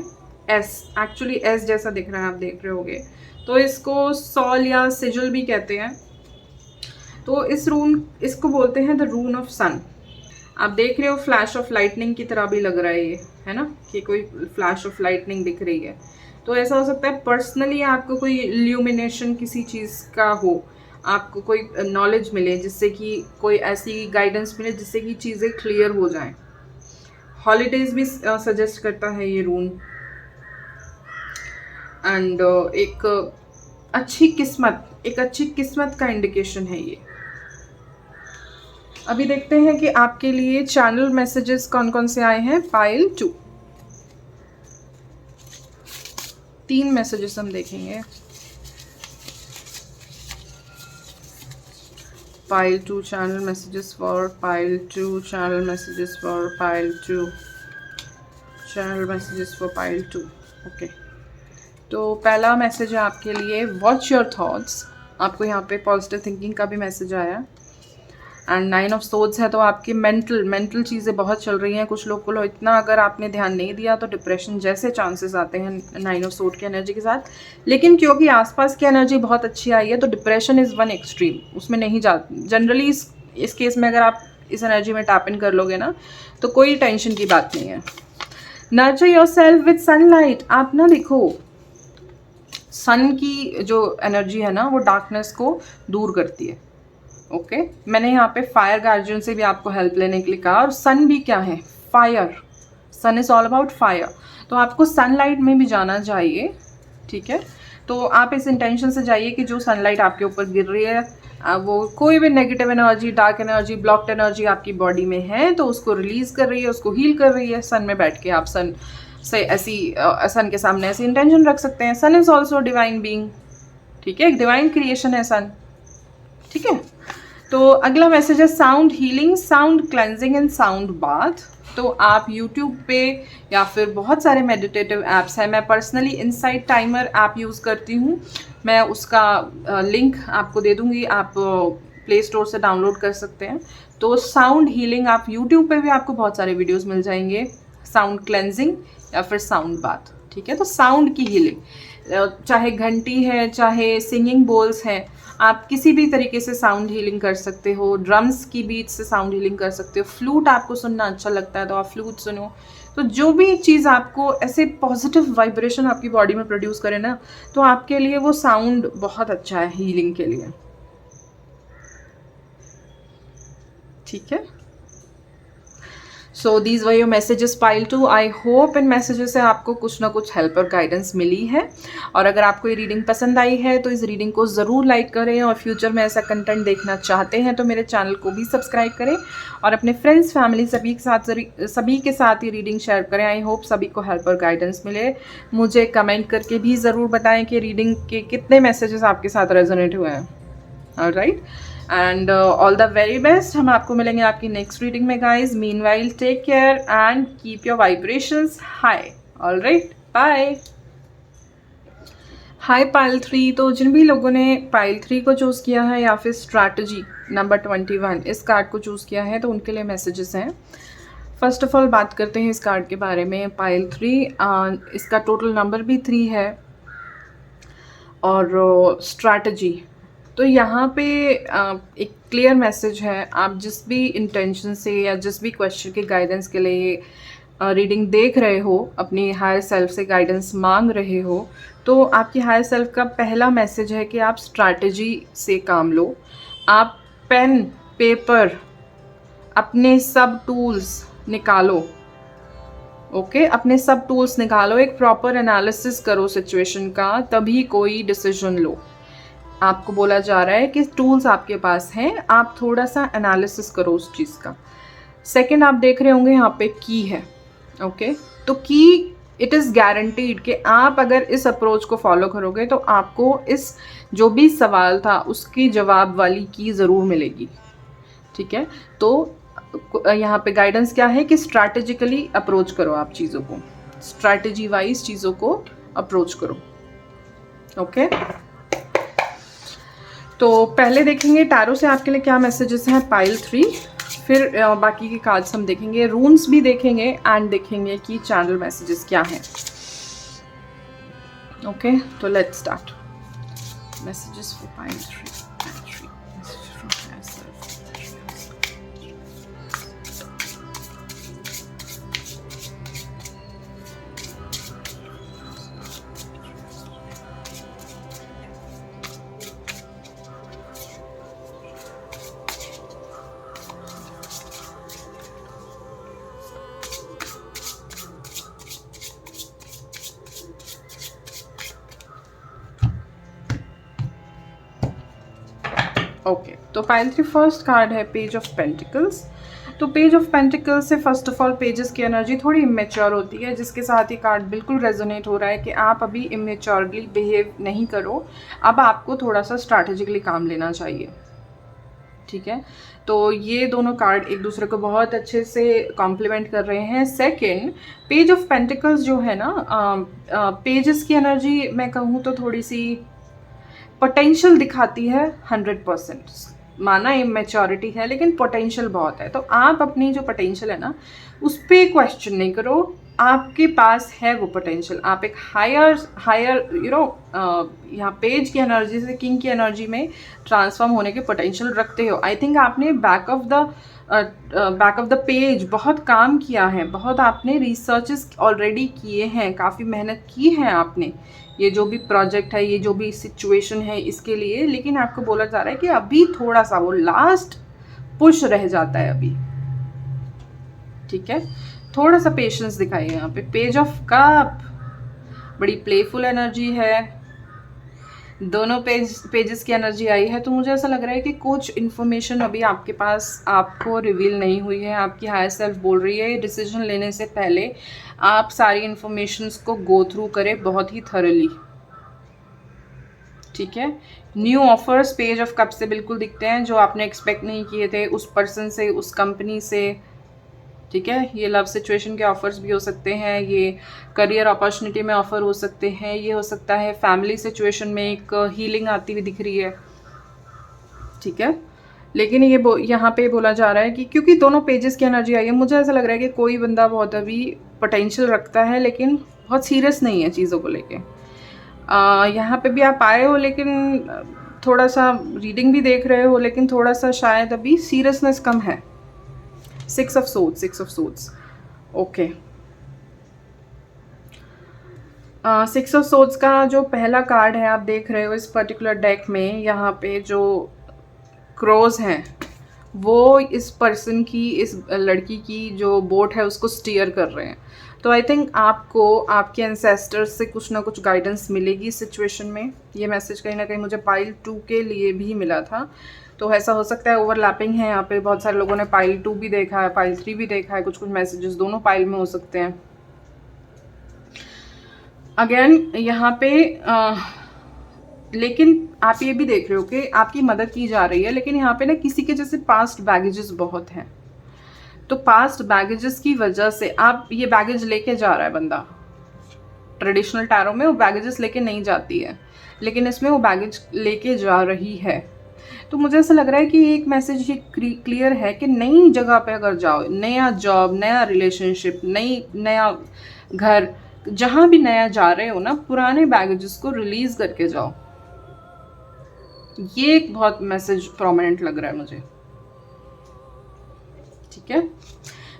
एस, एक्चुअली एस जैसा दिख रहा है, आप देख रहे होगे, तो इसको सॉल या सिजल भी कहते हैं। तो इसको बोलते हैं द रून ऑफ सन। आप देख रहे हो फ्लैश ऑफ लाइटनिंग की तरह भी लग रहा है ये, है ना, कि कोई फ्लैश ऑफ लाइटनिंग दिख रही है। तो ऐसा हो सकता है पर्सनली आपको कोई इल्यूमिनेशन किसी चीज़ का हो, आपको कोई नॉलेज मिले जिससे कि कोई ऐसी गाइडेंस मिले जिससे कि चीज़ें क्लियर हो जाएं। हॉलीडेज भी सजेस्ट करता है ये रून। एंड एक अच्छी किस्मत का इंडिकेशन है ये। अभी देखते हैं कि आपके लिए चैनल मैसेजेस कौन कौन से आए हैं। पाइल 2 3 मैसेजेस हम देखेंगे। Pile 2 channel messages for pile 2, channel messages for pile 2, channel messages for pile 2। Okay, तो पहला मैसेज है आपके लिए वॉच योर थॉट्स। आपको यहाँ पे पॉजिटिव थिंकिंग का भी मैसेज आया। एंड 9 ऑफ सोर्ड्स है, तो आपकी मेंटल चीज़ें बहुत चल रही हैं। कुछ लोग को इतना अगर आपने ध्यान नहीं दिया तो डिप्रेशन जैसे चांसेस आते हैं 9 ऑफ सोर्ड की एनर्जी के साथ। लेकिन क्योंकि आसपास की एनर्जी बहुत अच्छी आई है तो डिप्रेशन इज़ वन एक्सट्रीम, उसमें नहीं जा जनरली इस केस में अगर आप इस एनर्जी में टैप इन कर लोगे ना तो कोई टेंशन की बात नहीं है। Nurture your self with sunlight. आप ना देखो, सन की जो एनर्जी है ना वो डार्कनेस को दूर करती है। ओके, मैंने यहाँ पे फायर गार्जियन से भी आपको हेल्प लेने के लिए कहा। और सन भी क्या है, fire, sun is all about fire. तो आपको सनलाइट में भी जाना चाहिए। ठीक है, तो आप इस इंटेंशन से जाइए कि जो सनलाइट आपके ऊपर गिर रही है वो कोई भी negative energy, dark energy, blocked energy आपकी बॉडी में है तो उसको रिलीज़ कर रही है, उसको हील कर रही है। सन में बैठ के आप सन के सामने ऐसी इंटेंशन रख सकते हैं। सन इज़ ऑल्सो डिवाइन बीइंग। ठीक है, एक डिवाइन क्रिएशन है सन। ठीक है, तो अगला मैसेज है sound healing, sound cleansing and sound bath. तो आप YouTube पे या फिर बहुत सारे मेडिटेटिव ऐप्स हैं। मैं personally insight timer app use करती हूँ, मैं उसका लिंक आपको दे दूँगी, आप प्ले स्टोर से डाउनलोड कर सकते हैं। तो साउंड हीलिंग आप YouTube पे भी आपको बहुत सारे वीडियोस मिल जाएंगे, साउंड क्लेंजिंग या फिर साउंड बाथ। ठीक है, तो साउंड की हीलिंग, चाहे घंटी है, चाहे सिंगिंग बोल्स हैं, आप किसी भी तरीके से साउंड हीलिंग कर सकते हो। ड्रम्स की बीट से साउंड हीलिंग कर सकते हो। फ्लूट आपको सुनना अच्छा लगता है तो आप फ्लूट सुनो। तो जो भी चीज़ आपको ऐसे पॉजिटिव वाइब्रेशन आपकी बॉडी में प्रोड्यूस करे ना, तो आपके लिए वो साउंड बहुत अच्छा है हीलिंग के लिए। ठीक है, so these were your messages pile 2। I hope in messages से आपको कुछ ना कुछ हेल्प और गाइडेंस मिली है। और अगर आपको ये रीडिंग पसंद आई है तो इस रीडिंग को ज़रूर लाइक करें, और फ्यूचर में ऐसा कंटेंट देखना चाहते हैं तो मेरे चैनल को भी सब्सक्राइब करें और अपने फ्रेंड्स, फैमिली सभी के साथ ये रीडिंग शेयर करें। आई होप सभी को हेल्प और गाइडेंस मिले। मुझे कमेंट करके भी ज़रूर बताएं कि रीडिंग के कितने मैसेजेस आपके साथ रेजोनेट हुए हैं। Alright, and all the very best. हम आपको मिलेंगे आपकी नेक्स्ट रीडिंग में guys. Meanwhile take care and keep your vibrations high. Alright, bye. Hi pile 3। तो जिन भी लोगों ने पाइल 3 को चूज़ किया है या फिर स्ट्रैटेजी नंबर 21 इस कार्ड को चूज़ किया है, तो उनके लिए मैसेजेस हैं। फर्स्ट ऑफ ऑल बात करते हैं इस कार्ड के बारे में। पाइल 3, इसका टोटल नंबर भी 3 है और स्ट्रैटेजी। तो यहाँ पे एक क्लियर मैसेज है। आप जिस भी इंटेंशन से या जिस भी क्वेश्चन के गाइडेंस के लिए रीडिंग देख रहे हो, अपनी हायर सेल्फ से गाइडेंस मांग रहे हो, तो आपकी हायर सेल्फ का पहला मैसेज है कि आप स्ट्रैटेजी से काम लो। आप पेन पेपर अपने सब टूल्स निकालो। ओके, अपने सब टूल्स निकालो, एक प्रॉपर एनालिसिस करो सिचुएशन का, तभी कोई डिसीजन लो। आपको बोला जा रहा है कि टूल्स आपके पास हैं, आप थोड़ा सा एनालिसिस करो उस चीज़ का। सेकंड, आप देख रहे होंगे यहाँ पे की है। ओके, तो की इट इज़ गारंटीड कि आप अगर इस अप्रोच को फॉलो करोगे तो आपको इस जो भी सवाल था उसकी जवाब वाली की ज़रूर मिलेगी। ठीक है, तो यहाँ पे गाइडेंस क्या है कि स्ट्रैटेजिकली अप्रोच करो, आप चीज़ों को स्ट्रैटेजी वाइज चीज़ों को अप्रोच करो। ओके, तो पहले देखेंगे टैरो से आपके लिए क्या मैसेजेस हैं पाइल 3, फिर बाकी के कार्ड्स हम देखेंगे, रून्स भी देखेंगे एंड देखेंगे कि चैनल मैसेजेस क्या हैं। ओके, तो let's start. Messages for pile 3। Okay, तो पाइल 3 फर्स्ट कार्ड है पेज ऑफ पेंटिकल्स। तो पेज ऑफ पेंटिकल्स से फर्स्ट ऑफ ऑल पेजेस की एनर्जी थोड़ी इमेच्योर होती है, जिसके साथ ये कार्ड बिल्कुल रेजोनेट हो रहा है कि आप अभी इमेच्योरली बिहेव नहीं करो, अब आपको थोड़ा सा स्ट्रैटेजिकली काम लेना चाहिए। ठीक है, तो ये दोनों कार्ड एक दूसरे को बहुत अच्छे से कॉम्प्लीमेंट कर रहे हैं। सेकंड, पेज ऑफ पेंटिकल्स जो है ना, पेजेस की एनर्जी मैं कहूँ तो थोड़ी सी पोटेंशियल दिखाती है। 100% माना इमेच्योरिटी है, लेकिन पोटेंशियल बहुत है। तो आप अपनी जो पोटेंशियल है ना, उस पर क्वेश्चन नहीं करो, आपके पास है वो पोटेंशियल। आप एक हायर यहाँ पेज की एनर्जी से किंग की एनर्जी में ट्रांसफॉर्म होने के पोटेंशियल रखते हो। आई थिंक आपने बैक ऑफ द पेज बहुत काम किया है, बहुत आपने रिसर्चेस ऑलरेडी किए हैं, काफ़ी मेहनत की है आपने, ये जो भी प्रोजेक्ट है, ये जो भी सिचुएशन है इसके लिए। लेकिन आपको बोला जा रहा है कि अभी थोड़ा सा वो लास्ट पुश रह जाता है अभी। ठीक है, थोड़ा सा पेशेंस दिखाइए यहाँ पे। पेज ऑफ कप, बड़ी प्लेफुल एनर्जी है, दोनों पेजेस की एनर्जी आई है। तो मुझे ऐसा लग रहा है कि कुछ इन्फॉर्मेशन अभी आपके पास आपको रिवील नहीं हुई है। आपकी हायर सेल्फ बोल रही है डिसीजन लेने से पहले आप सारी इन्फॉर्मेशंस को गो थ्रू करें बहुत ही थॉरली। ठीक है, new offers page of cup से बिल्कुल दिखते हैं, जो आपने एक्सपेक्ट नहीं किए थे उस पर्सन से, उस कंपनी से। ठीक है, ये लव सिचुएशन के ऑफर्स भी हो सकते हैं, ये करियर अपॉर्चुनिटी में ऑफर हो सकते हैं, ये हो सकता है फैमिली सिचुएशन में एक हीलिंग आती हुई दिख रही है। ठीक है, लेकिन ये यहाँ पे बोला जा रहा है कि क्योंकि दोनों पेजेस की एनर्जी आई है, मुझे ऐसा लग रहा है कि कोई बंदा बहुत अभी पोटेंशियल रखता है, लेकिन बहुत सीरियस नहीं है चीज़ों को लेके। यहाँ पे भी आप आए हो, लेकिन थोड़ा सा रीडिंग भी देख रहे हो, लेकिन थोड़ा सा शायद अभी सीरियसनेस कम है। 6 of swords. Okay, 6 of swords का जो पहला कार्ड है आप देख रहे हो इस पर्टिकुलर डेक में, यहाँ पे जो क्रोज हैं वो इस पर्सन की, इस लड़की की जो बोट है उसको स्टीयर कर रहे हैं। तो आई थिंक आपको आपके एंसेस्टर्स से कुछ ना कुछ गाइडेंस मिलेगी सिचुएशन में। ये मैसेज कहीं ना कहीं मुझे पाइल 2 के लिए भी मिला था, तो ऐसा हो सकता है ओवरलैपिंग है यहाँ पे। बहुत सारे लोगों ने पाइल 2 भी देखा है, पाइल 3 भी देखा है, कुछ मैसेजेस दोनों पाइल में हो सकते हैं। अगेन यहाँ पे लेकिन आप ये भी देख रहे हो कि आपकी मदद की जा रही है, लेकिन यहाँ पे ना किसी के जैसे पास्ट बैगेजेस बहुत हैं। तो पास्ट बैगेजेस की वजह से आप ये बैगेज लेके जा रहा है बंदा, ट्रेडिशनल टैरो में वो बैगेजेस लेके नहीं जाती है, लेकिन इसमें वो बैगेज लेके जा रही है। तो मुझे ऐसा लग रहा है कि एक मैसेज ये क्लियर है कि नई जगह पे अगर जाओ, नया जॉब, नया रिलेशनशिप, नया घर, जहाँ भी नया जा रहे हो ना, पुराने बैगेजेस को रिलीज करके जाओ। ये एक बहुत मैसेज प्रोमिनेंट लग रहा है मुझे। ठीक है,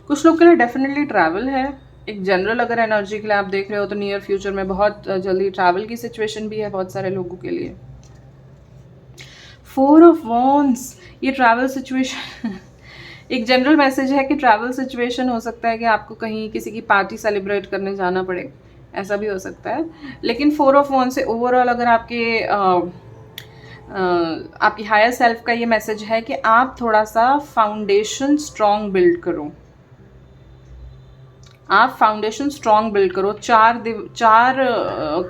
कुछ लोग के लिए डेफिनेटली ट्रैवल है। एक जनरल अगर एनर्जी के लिए आप देख रहे हो तो नियर फ्यूचर में बहुत जल्दी ट्रैवल की सिचुएशन भी है बहुत सारे लोगों के लिए। 4 ऑफ वॉन्ड्स, ये ट्रैवल सिचुएशन एक जनरल मैसेज है कि ट्रैवल सिचुएशन हो सकता है कि आपको कहीं किसी की पार्टी सेलिब्रेट करने जाना पड़े, ऐसा भी हो सकता है। लेकिन 4 ऑफ वॉन्ड्स से ओवरऑल अगर आपकी हायर सेल्फ का ये मैसेज है कि आप थोड़ा सा फाउंडेशन स्ट्रॉन्ग बिल्ड करो। आप फाउंडेशन स्ट्रॉन्ग बिल्ड करो, चार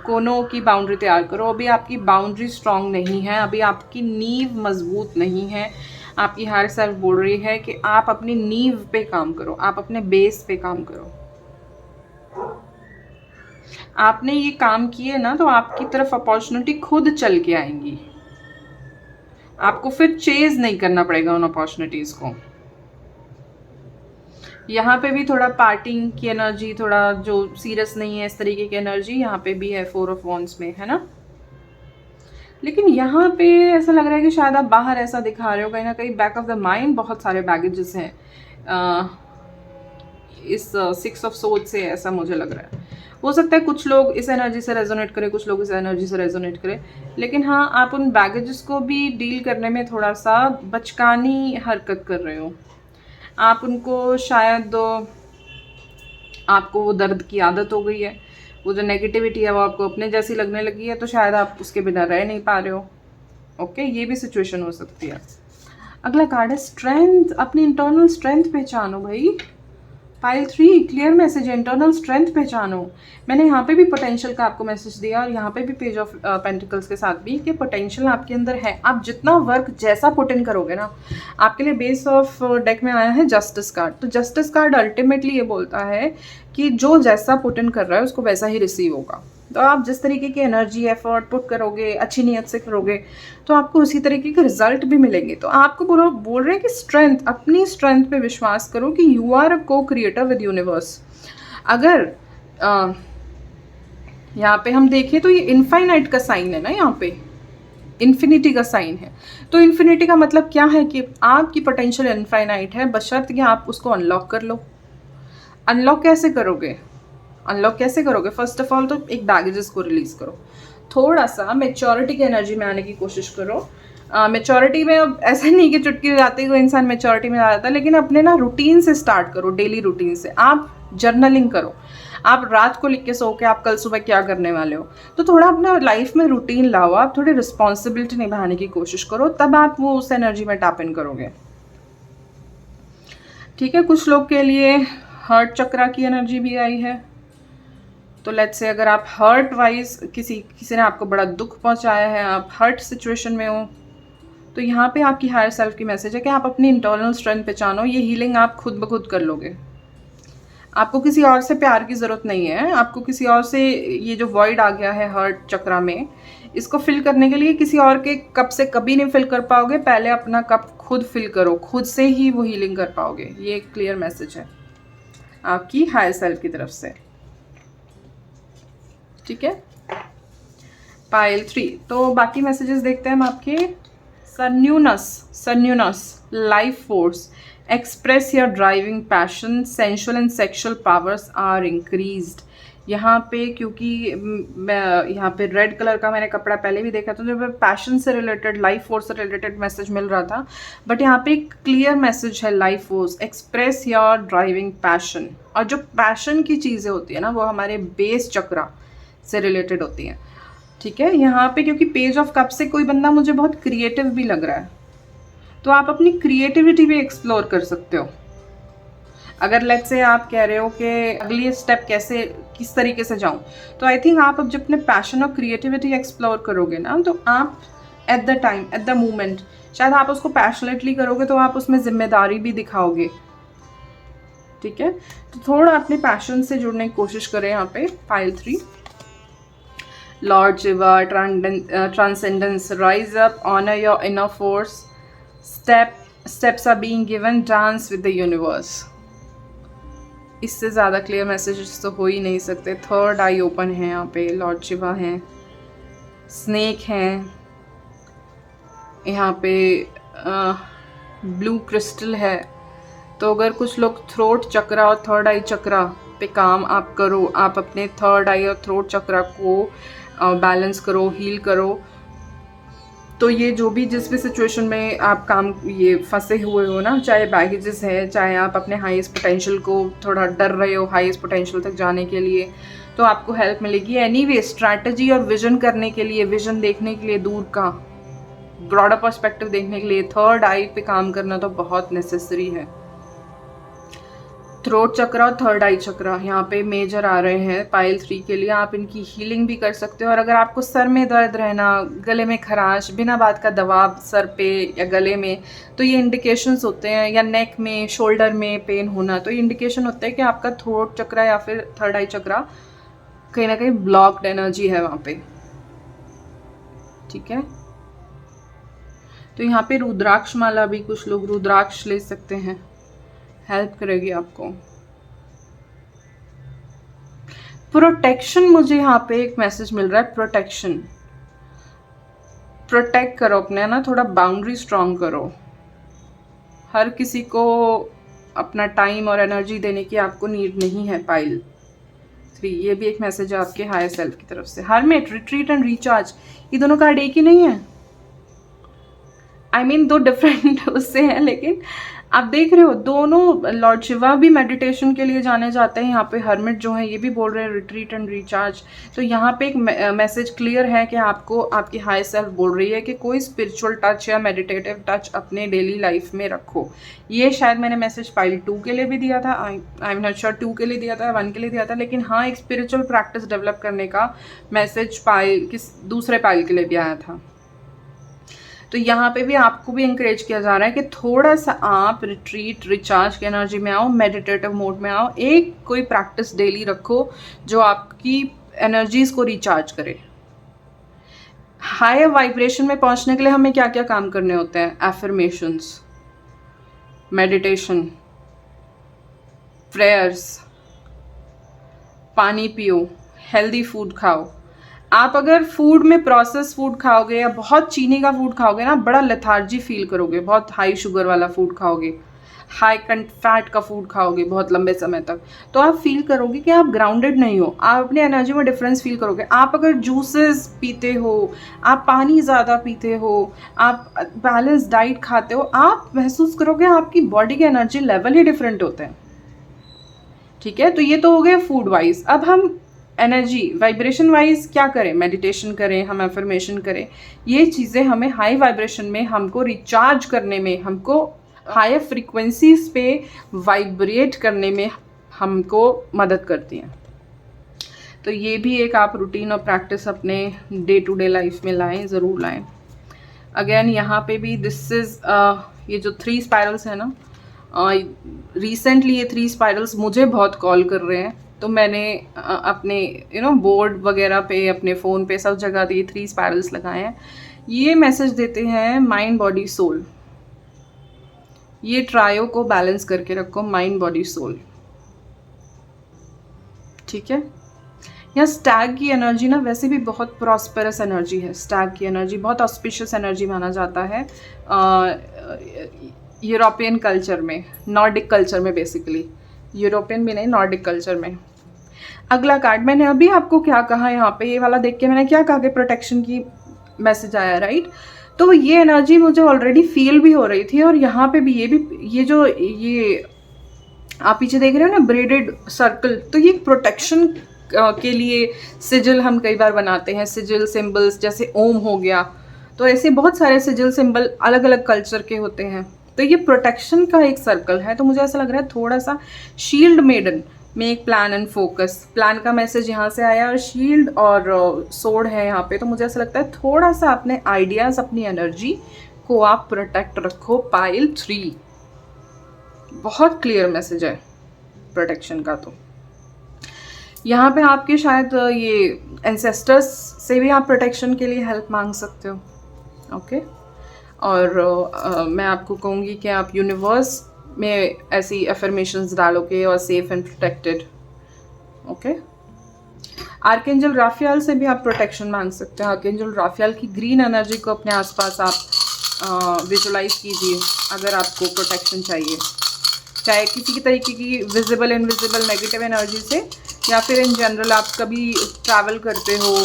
कोनों की बाउंड्री तैयार करो। अभी आपकी बाउंड्री स्ट्रॉन्ग नहीं है, अभी आपकी नींव मजबूत नहीं है। आपकी हायर सेल्फ बोल रही है कि आप अपनी नींव पे काम करो, आप अपने बेस पे काम करो। आपने ये काम किए ना तो आपकी तरफ अपॉर्चुनिटी खुद चल के आएंगी, आपको फिर चेज नहीं करना पड़ेगा उन अपॉर्चुनिटीज को। यहाँ पे भी थोड़ा पार्टिंग की एनर्जी, थोड़ा जो सीरियस नहीं है इस तरीके की एनर्जी यहाँ पे भी है 4 ऑफ वॉन्ड्स में, है ना। लेकिन यहाँ पे ऐसा लग रहा है कि शायद आप बाहर ऐसा दिखा रहे हो, कहीं ना कहीं बैक ऑफ द माइंड बहुत सारे बैगेजेस हैं इस 6 ऑफ सोर्ड से, ऐसा मुझे लग रहा है। हो सकता है कुछ लोग इस एनर्जी से रेजोनेट करें, कुछ लोग इस एनर्जी से रेजोनेट करें, लेकिन हाँ आप उन बैगेजेस को भी डील करने में थोड़ा सा बचकानी हरकत कर रहे हो। आप उनको शायद, आपको वो दर्द की आदत हो गई है, वो जो नेगेटिविटी है वो आपको अपने जैसी लगने लगी है, तो शायद आप उसके बिना रह नहीं पा रहे हो। ओके, ये भी सिचुएशन हो सकती है। अगला कार्ड है स्ट्रेंथ। अपनी इंटरनल स्ट्रेंथ पहचानो भाई। पाइल 3 क्लियर मैसेज है, इंटरनल स्ट्रेंथ पहचानो। मैंने यहाँ पे भी पोटेंशियल का आपको मैसेज दिया और यहाँ पे भी पेज ऑफ पेंटिकल्स के साथ भी कि पोटेंशियल आपके अंदर है। आप जितना वर्क जैसा पुट इन करोगे ना, आपके लिए बेस ऑफ डेक में आया है जस्टिस कार्ड। तो जस्टिस कार्ड अल्टीमेटली ये बोलता है कि जो जैसा पुट इन कर रहा है उसको वैसा ही रिसीव होगा। तो आप जिस तरीके की एनर्जी एफर्ट पुट करोगे, अच्छी नीयत से करोगे, तो आपको उसी तरीके के रिजल्ट भी मिलेंगे। तो आपको बोल रहे हैं कि स्ट्रेंथ, अपनी स्ट्रेंथ पे विश्वास करो कि यू आर अ को क्रिएटर विद यूनिवर्स। अगर यहाँ पे हम देखें तो ये इनफाइनाइट का साइन है ना, यहाँ पे इन्फिनिटी का साइन है। तो इन्फिनिटी का मतलब क्या है कि आपकी पोटेंशियल इनफाइनाइट है, बशर्ते कि आप उसको अनलॉक कर लो। अनलॉक कैसे करोगे? फर्स्ट ऑफ ऑल तो एक बैगेजेस को रिलीज करो, थोड़ा सा मेच्योरिटी की एनर्जी में आने की कोशिश करो। मेच्योरिटी में अब ऐसा नहीं कि चुटकी जाते हुए इंसान मेच्योरिटी में आ जाता है, लेकिन अपने ना रूटीन से स्टार्ट करो, डेली रूटीन से। आप जर्नलिंग करो, आप रात को लिख के सो के आप कल सुबह क्या करने वाले हो, तो थोड़ा अपना लाइफ में रूटीन लाओ, आप थोड़ी रिस्पॉन्सिबिलिटी निभाने की कोशिश करो, तब आप वो उस एनर्जी में टैप इन करोगे। ठीक है, कुछ लोग के लिए हर्ट चक्रा की एनर्जी भी आई है। तो लेट्स से अगर आप हर्ट वाइज किसी ने आपको बड़ा दुख पहुंचाया है, आप हर्ट सिचुएशन में हो, तो यहाँ पे आपकी हायर सेल्फ की मैसेज है कि आप अपनी इंटरनल स्ट्रेंथ पहचानो। ये हीलिंग आप खुद ब खुद कर लोगे, आपको किसी और से प्यार की ज़रूरत नहीं है। आपको किसी और से, ये जो वॉइड आ गया है हर्ट चक्रा में, इसको फिल करने के लिए किसी और के कप से कभी नहीं फिल कर पाओगे। पहले अपना कप खुद फिल करो, खुद से ही वो हीलिंग कर पाओगे। ये एक क्लियर मैसेज है आपकी हायर सेल्फ की तरफ से। ठीक है, पाइल 3। तो बाकी मैसेजेस देखते हैं हम आपके। सन्यूनस, life force, express your driving passion, sensual and sexual powers are increased. यहाँ पे क्योंकि यहाँ पे रेड कलर का मैंने कपड़ा पहले भी देखा था, तो पैशन से रिलेटेड, लाइफ फोर्स से रिलेटेड मैसेज मिल रहा था, बट यहाँ पे एक क्लियर मैसेज है life force, express your driving passion. और जो पैशन की चीज़ें होती है ना, वो हमारे बेस चक्रा से रिलेटेड होती हैं। ठीक है, यहाँ पे क्योंकि पेज ऑफ कप से कोई बंदा मुझे बहुत क्रिएटिव भी लग रहा है, तो आप अपनी क्रिएटिविटी भी एक्सप्लोर कर सकते हो। अगर लेट्स से आप कह रहे हो कि अगली स्टेप कैसे, किस तरीके से जाऊं, तो आई थिंक आप अब जब अपने पैशन और क्रिएटिविटी एक्सप्लोर करोगे ना, तो आप at the time, at the moment, शायद आप उसको पैशनेटली करोगे तो आप उसमें जिम्मेदारी भी दिखाओगे। ठीक है, तो थोड़ा अपने पैशन से जुड़ने की कोशिश करें यहाँ पे pile 3। Lord Shiva, transcendence, rise up, honor your inner force. Steps are being given, dance with the universe. इससे ज़्यादा क्लियर मैसेजेस तो हो ही नहीं सकते। थर्ड आई ओपन है यहाँ पे, लॉर्ड शिवा हैं, स्नेक हैं, यहाँ पे ब्लू क्रिस्टल है। तो अगर कुछ लोग थ्रोट चक्रा और थर्ड आई चक्रा पे काम आप करो, आप अपने थर्ड आई और थ्रोट चक्रा को बैलेंस करो, हील करो, तो ये जो भी जिस भी सिचुएशन में आप काम ये फंसे हुए हो ना, चाहे बैगेजेस है, चाहे आप अपने हाईएस्ट पोटेंशियल को थोड़ा डर रहे हो हाईएस्ट पोटेंशियल तक जाने के लिए, तो आपको हेल्प मिलेगी। एनीवे स्ट्रैटेजी और विजन करने के लिए, विजन देखने के लिए, दूर का ब्रॉडर पर्सपेक्टिव देखने के लिए थर्ड आई पे काम करना तो बहुत नेसेसरी है। थ्रोट चक्रा और थर्ड आई चक्रा यहाँ पे मेजर आ रहे हैं पाइल 3 के लिए। आप इनकी हीलिंग भी कर सकते हो। और अगर आपको सर में दर्द रहना, गले में खराश, बिना बात का दबाव सर पे या गले में, तो ये इंडिकेशंस होते हैं, या नेक में, शोल्डर में पेन होना, तो ये इंडिकेशन होता है कि आपका थ्रोट चक्रा या फिर थर्ड आई चक्रा कहीं ना कहीं ब्लॉक्ड एनर्जी है वहाँ पे। ठीक है, तो यहाँ पे रुद्राक्ष माला भी कुछ लोग रुद्राक्ष ले सकते हैं, हेल्प करेगी आपको। प्रोटेक्शन, मुझे यहाँ पे एक मैसेज मिल रहा है, प्रोटेक्शन। प्रोटेक्ट करो अपने ना, थोड़ा बाउंड्री स्ट्रॉन्ग करो। हर किसी को अपना टाइम और एनर्जी देने की आपको नीड नहीं है। पाइल 3, ये भी एक मैसेज है आपके हायर सेल्फ की तरफ से। हरमिट, रिट्रीट एंड रिचार्ज, ये दोनों कार्ड एक ही नहीं है। I mean, दो डिफरेंट उससे हैं, लेकिन आप देख रहे हो दोनों। लॉर्ड शिवा भी मेडिटेशन के लिए जाने जाते हैं। यहाँ पे हर्मिट जो है ये भी बोल रहे हैं रिट्रीट एंड रिचार्ज। तो यहाँ पे एक मैसेज क्लियर है कि आपको आपकी हाई सेल्फ बोल रही है कि कोई स्पिरिचुअल टच या मेडिटेटिव टच अपने डेली लाइफ में रखो। ये शायद मैंने मैसेज पाइल 2 के लिए भी दिया था, आई एम नॉट श्योर 2 के लिए दिया था, 1 के लिए दिया था, लेकिन हाँ, एक स्पिरिचुअल प्रैक्टिस डेवलप करने का मैसेज पाइल किस दूसरे पाइल के लिए भी आया था। तो यहाँ पे भी आपको भी इंकरेज किया जा रहा है कि थोड़ा सा आप रिट्रीट, रिचार्ज की एनर्जी में आओ, मेडिटेटिव मोड में आओ। एक कोई प्रैक्टिस डेली रखो जो आपकी एनर्जीज को रिचार्ज करे। हायर वाइब्रेशन में पहुंचने के लिए हमें क्या क्या काम करने होते हैं? एफर्मेशंस, मेडिटेशन, प्रेयर्स, पानी पियो, हेल्दी फूड खाओ। आप अगर फूड में प्रोसेस फूड खाओगे या बहुत चीनी का फूड खाओगे ना, बड़ा लेथार्जी फील करोगे। बहुत हाई शुगर वाला फूड खाओगे, हाई फैट का फूड खाओगे बहुत लंबे समय तक, तो आप फील करोगे कि आप ग्राउंडेड नहीं हो। आप अपनी एनर्जी में डिफरेंस फील करोगे। आप अगर जूसेस पीते हो, आप पानी ज़्यादा पीते हो, आप बैलेंस डाइट खाते हो, आप महसूस करोगे आपकी बॉडी के एनर्जी लेवल ही डिफरेंट होते हैं। ठीक है, तो ये तो हो गया फूड वाइज। अब हम एनर्जी वाइब्रेशन वाइज क्या करें? मेडिटेशन करें, हम एफर्मेशन करें। ये चीज़ें हमें हाई वाइब्रेशन में हमको रिचार्ज करने में, हमको हायर फ्रीक्वेंसीज पे वाइब्रेट करने में हमको मदद करती हैं। तो ये भी एक आप रूटीन और प्रैक्टिस अपने डे टू डे लाइफ में लाएं, ज़रूर लाएं। अगेन यहाँ पे भी दिस इज़ ये जो 3 स्पाइरल्स है ना, रिसेंटली ये 3 स्पाइरल्स मुझे बहुत कॉल कर रहे हैं। तो मैंने अपने बोर्ड वगैरह पे, अपने फ़ोन पे, सब जगह ये 3 स्पाइरल्स लगाए हैं। ये मैसेज देते हैं माइंड बॉडी सोल। ये ट्रायो को बैलेंस करके रखो, माइंड बॉडी सोल। ठीक है, यहाँ स्टैग की एनर्जी ना वैसे भी बहुत प्रॉस्पेरस एनर्जी है। स्टैग की एनर्जी बहुत ऑस्पिशियस एनर्जी माना जाता है यूरोपियन कल्चर में, नॉर्डिक कल्चर में, बेसिकली यूरोपियन भी नहीं, नॉर्डिक कल्चर में। अगला कार्ड मैंने अभी आपको क्या कहा, यहाँ पे ये वाला देख के मैंने क्या कहा कि प्रोटेक्शन की मैसेज आया, राइट। तो ये एनर्जी मुझे ऑलरेडी फील भी हो रही थी। और यहाँ पे भी ये जो आप पीछे देख रहे हो ना, ब्रेडेड सर्कल, तो ये प्रोटेक्शन के लिए सिजिल हम कई बार बनाते हैं। सिजिल सिंबल्स जैसे ओम हो गया, तो ऐसे बहुत सारे सिजिल सिंबल अलग अलग कल्चर के होते हैं। तो ये प्रोटेक्शन का एक सर्कल है। तो मुझे ऐसा लग रहा है थोड़ा सा शील्ड मेडन में एक प्लान एंड फोकस, प्लान का मैसेज यहाँ से आया, और शील्ड और सोड है यहाँ पे। तो मुझे ऐसा लगता है थोड़ा सा अपने आइडियाज़, अपनी एनर्जी को आप प्रोटेक्ट रखो। पाइल 3 बहुत क्लियर मैसेज है प्रोटेक्शन का। तो यहाँ पे आपके शायद ये एंसेस्टर्स से भी आप प्रोटेक्शन के लिए हेल्प मांग सकते हो। ओके। और मैं आपको कहूँगी कि आप यूनिवर्स में ऐसी अफर्मेशंस डालोगे और safe and protected. Okay. Archangel Raphael से भी आप प्रोटेक्शन मांग सकते हैं। आर्कएंजल राफेल की ग्रीन एनर्जी को अपने आसपास आप विजुलाइज कीजिए अगर आपको प्रोटेक्शन चाहिए, चाहे किसी की तरीके की विजिबल इनविजिबल नेगेटिव एनर्जी से, या फिर इन जनरल आप कभी ट्रैवल करते हो,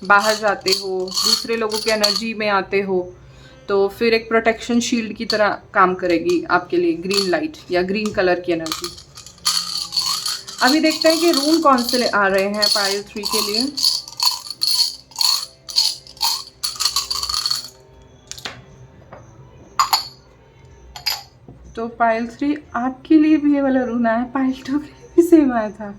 बाहर जाते हो, दूसरे लोगों की एनर्जी में आते हो, तो फिर एक प्रोटेक्शन शील्ड की तरह काम करेगी आपके लिए ग्रीन लाइट या ग्रीन कलर की एनर्जी। अभी देखते हैं कि रूम कौन से आ रहे हैं पाइल 3 के लिए। तो पाइल 3 आपके लिए भी ये वाला रूम आया है, पाइल 2 के लिए भी सेम आया था,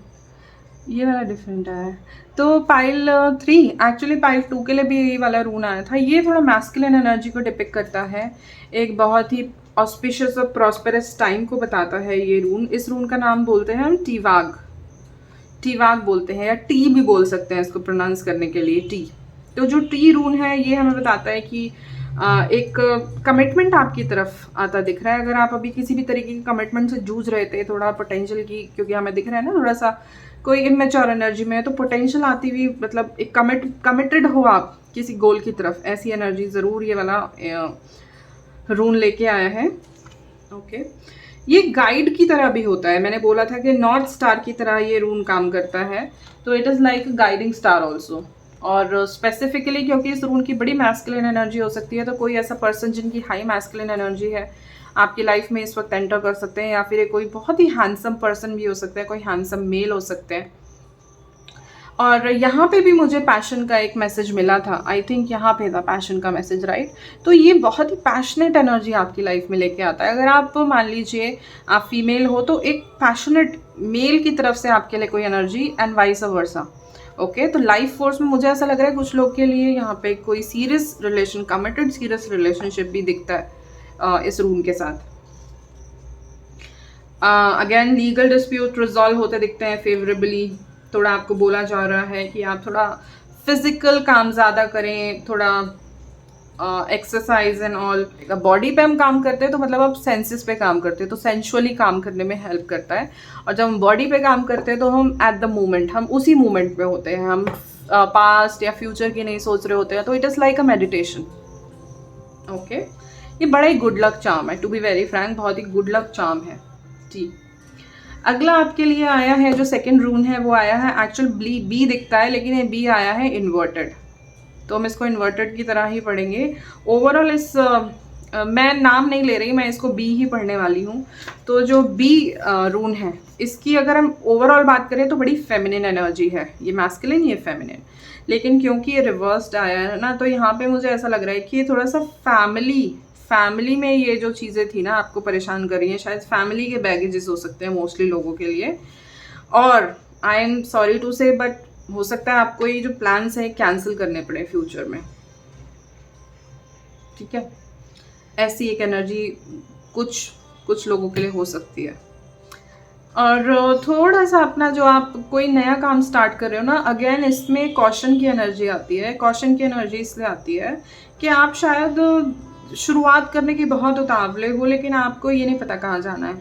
ये वाला डिफरेंट आया है। तो पाइल 3 एक्चुअली पाइल 2 के लिए भी ये वाला रून आया था। ये थोड़ा मैस्कुलिन एनर्जी को डिपिक्ट करता है, एक बहुत ही ऑस्पिशियस और प्रॉस्पेरस टाइम को बताता है ये रून। इस रून का नाम बोलते हैं हम टीवाग, टीवाग बोलते हैं, या टी भी बोल सकते हैं इसको प्रोनाउंस करने के लिए, टी। तो जो टी रून है ये हमें बताता है कि एक कमिटमेंट आपकी तरफ आता दिख रहा है। अगर आप अभी किसी भी तरीके की कमिटमेंट से जूझ रहे थे, थोड़ा पोटेंशियल की, क्योंकि हमें दिख रहा है ना थोड़ा सा कोई इमेच्योर एनर्जी में है, तो पोटेंशियल आती हुई मतलब एक कमिटेड हो आप किसी गोल की तरफ, ऐसी एनर्जी ज़रूर ये वाला रून लेके आया है। ओके। ये गाइड की तरह भी होता है, मैंने बोला था कि नॉर्थ स्टार की तरह ये रून काम करता है, तो it is like guiding star also. और स्पेसिफिकली क्योंकि इस रून की बड़ी मैस्कुलिन एनर्जी हो सकती है, तो कोई ऐसा पर्सन जिनकी हाई मैस्कुलिन एनर्जी है आपकी लाइफ में इस वक्त एंटर कर सकते हैं, या फिर कोई बहुत ही हैंडसम पर्सन भी हो सकता है, कोई हैंडसम मेल हो सकते हैं। और यहाँ पे भी मुझे पैशन का एक मैसेज मिला था, आई थिंक यहाँ पे था पैशन का मैसेज, राइट। तो ये बहुत ही पैशनेट एनर्जी आपकी लाइफ में लेके आता है। अगर आप मान लीजिए आप फीमेल हो, तो एक पैशनेट मेल की तरफ से आपके लिए कोई energy, and vice versa. Okay. तो लाइफ फोर्स में मुझे ऐसा लग रहा है कुछ लोग के लिए यहाँ पे कोई serious relation, committed serious relationship भी दिखता है इस रूम के साथ। अगेन लीगल डिस्प्यूट रिजॉल्व होते दिखते हैं फेवरेबली। थोड़ा आपको बोला जा रहा है कि आप थोड़ा फिजिकल काम ज़्यादा करें, थोड़ा एक्सरसाइज एंड ऑल। बॉडी पे हम काम करते हैं तो मतलब आप सेंसेस पे काम करते हैं, तो सेंशुअली काम करने में हेल्प करता है। और जब हम बॉडी पे काम करते हैं तो हम एट द मोमेंट, हम उसी मोमेंट पे होते हैं, हम पास्ट या फ्यूचर की नहीं सोच रहे होते हैं, तो it is like a meditation. Okay. ये बड़ा ही गुड लक चार्म है, टू बी वेरी फ्रैंक, बहुत ही गुड लक चार्म है जी। अगला आपके लिए आया है जो सेकंड रून है, वो आया है, एक्चुअल बी दिखता है लेकिन ये बी आया है इन्वर्टेड, तो हम इसको इन्वर्टेड की तरह ही पढ़ेंगे। ओवरऑल इस मैं नाम नहीं ले रही, मैं इसको बी ही पढ़ने वाली हूँ। तो जो बी रून है, इसकी अगर हम ओवरऑल बात करें तो बड़ी फेमिनिन एनर्जी है, ये मैस्कुलिन, ये फेमिनिन। लेकिन क्योंकि ये रिवर्स्ड आया है ना, तो यहाँ पे मुझे ऐसा लग रहा है कि ये थोड़ा सा फैमिली में ये जो चीज़ें थी ना आपको परेशान कर रही हैं, शायद फैमिली के बैगेजेस हो सकते हैं मोस्टली लोगों के लिए। और आई एम सॉरी टू से, बट हो सकता है आपको ये जो प्लान्स हैं कैंसिल करने पड़े फ्यूचर में, ठीक है। ऐसी एक एनर्जी कुछ लोगों के लिए हो सकती है। और थोड़ा सा अपना जो आप कोई नया काम स्टार्ट कर रहे हो ना, अगेन इसमें कॉशन की एनर्जी आती है। कॉशन की एनर्जी इसलिए आती है कि आप शायद शुरुआत करने की बहुत उतावले हो, लेकिन आपको ये नहीं पता कहाँ जाना है।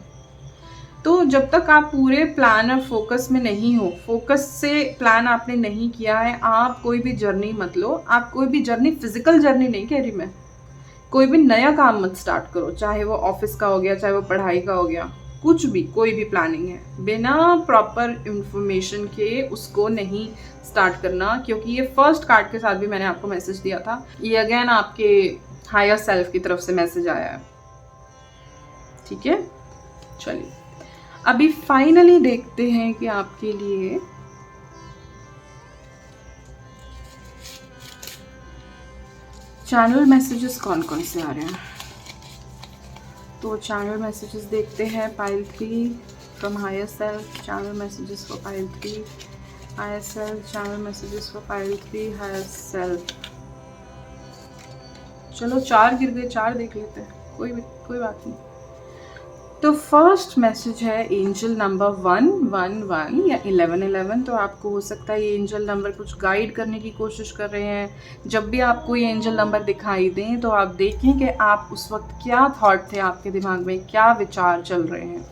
तो जब तक आप पूरे प्लान और फोकस में नहीं हो, फोकस से प्लान आपने नहीं किया है, आप कोई भी जर्नी मत लो। आप कोई भी जर्नी, फिजिकल जर्नी नहीं कह रही मैं, कोई भी नया काम मत स्टार्ट करो, चाहे वो ऑफिस का हो गया, चाहे वो पढ़ाई का हो गया, कुछ भी, कोई भी प्लानिंग है, बिना प्रॉपर इंफॉर्मेशन के उसको नहीं स्टार्ट करना। क्योंकि ये फर्स्ट कार्ड के साथ भी मैंने आपको मैसेज दिया था, ये अगेन आपके हायर सेल्फ की तरफ से मैसेज आया है, ठीक है। चलिए अभी फाइनली देखते हैं कि आपके लिए चैनल मैसेजेस कौन कौन से आ रहे हैं। तो चैनल मैसेजेस देखते हैं pile 3 from higher self, channel messages for pile 3 higher self, channel messages for pile 3 higher self. चलो 4 गिर गए, 4 देख लेते हैं, कोई बात नहीं। तो फर्स्ट मैसेज है एंजल नंबर 111 या 1111। तो आपको हो सकता है ये एंजल नंबर कुछ गाइड करने की कोशिश कर रहे हैं। जब भी आपको ये एंजल नंबर दिखाई दें तो आप देखें कि आप उस वक्त क्या थॉट थे आपके दिमाग में, क्या विचार चल रहे हैं।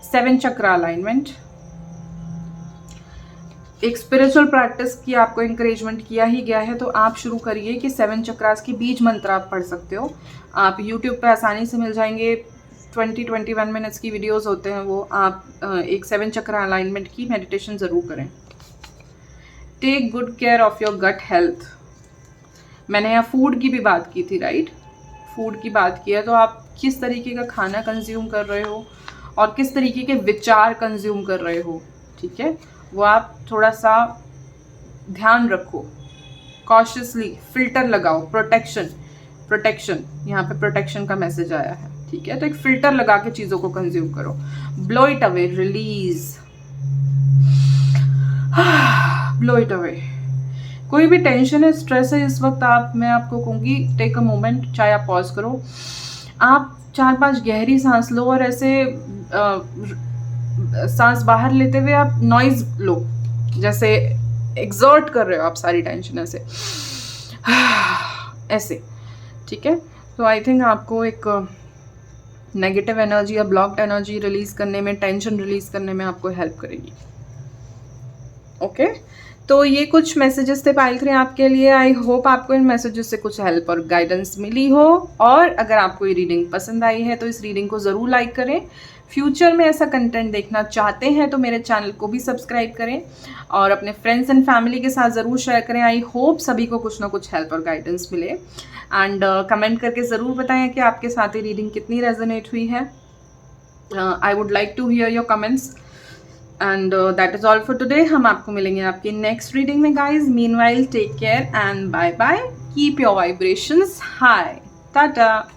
7 चक्र अलाइनमेंट, एक स्पिरिचुअल प्रैक्टिस की आपको इंकरेजमेंट किया ही गया है, तो आप शुरू करिए कि 7 चक्रास की बीज मंत्र आप पढ़ सकते हो। आप यूट्यूब पे आसानी से मिल जाएंगे, 20-21 मिनट्स की वीडियोस होते हैं वो। आप एक 7 चक्र अलाइनमेंट की मेडिटेशन ज़रूर करें। Take good care of your gut health. मैंने यहाँ फूड की भी बात की थी, राइट? फूड की बात की है, तो आप किस तरीके का खाना कंज्यूम कर रहे हो और किस तरीके के विचार कंज्यूम कर रहे हो, ठीक है, वो आप थोड़ा सा ध्यान रखो। कॉशियसली फिल्टर लगाओ। प्रोटेक्शन यहाँ पे प्रोटेक्शन का मैसेज आया है, ठीक है। तो एक फिल्टर लगा के चीज़ों को कंज्यूम करो। Blow it away, release, blow it away. कोई भी टेंशन है, स्ट्रेस है इस वक्त, मैं आपको कहूँगी टेक अ मोमेंट, चाहे आप पॉज करो, आप 4-5 गहरी सांस लो और ऐसे सांस बाहर लेते हुए आप नॉइज लो, जैसे एग्जर्ट कर रहे हो आप सारी टेंशन ऐसे, ठीक है। तो आई थिंक आपको एक नेगेटिव एनर्जी या ब्लॉक्ड एनर्जी रिलीज करने में, टेंशन रिलीज करने में आपको हेल्प करेगी। ओके, तो ये कुछ मैसेजेस थे पायल 3 आपके लिए। आई होप आपको इन मैसेजेस से कुछ हेल्प और गाइडेंस मिली हो, और अगर आपको ये रीडिंग पसंद आई है तो इस रीडिंग को ज़रूर लाइक करें। फ्यूचर में ऐसा कंटेंट देखना चाहते हैं तो मेरे चैनल को भी सब्सक्राइब करें और अपने फ्रेंड्स एंड फैमिली के साथ ज़रूर शेयर करें। आई होप सभी को कुछ ना कुछ हेल्प और गाइडेंस मिले। एंड कमेंट करके ज़रूर बताएं कि आपके साथ ये रीडिंग कितनी रेजोनेट हुई है। I would like to hear your comments. And that is all for today. हम आपको मिलेंगे आपकी नेक्स्ट रीडिंग में guys. Meanwhile take care and bye bye. Keep your vibrations high. Tata.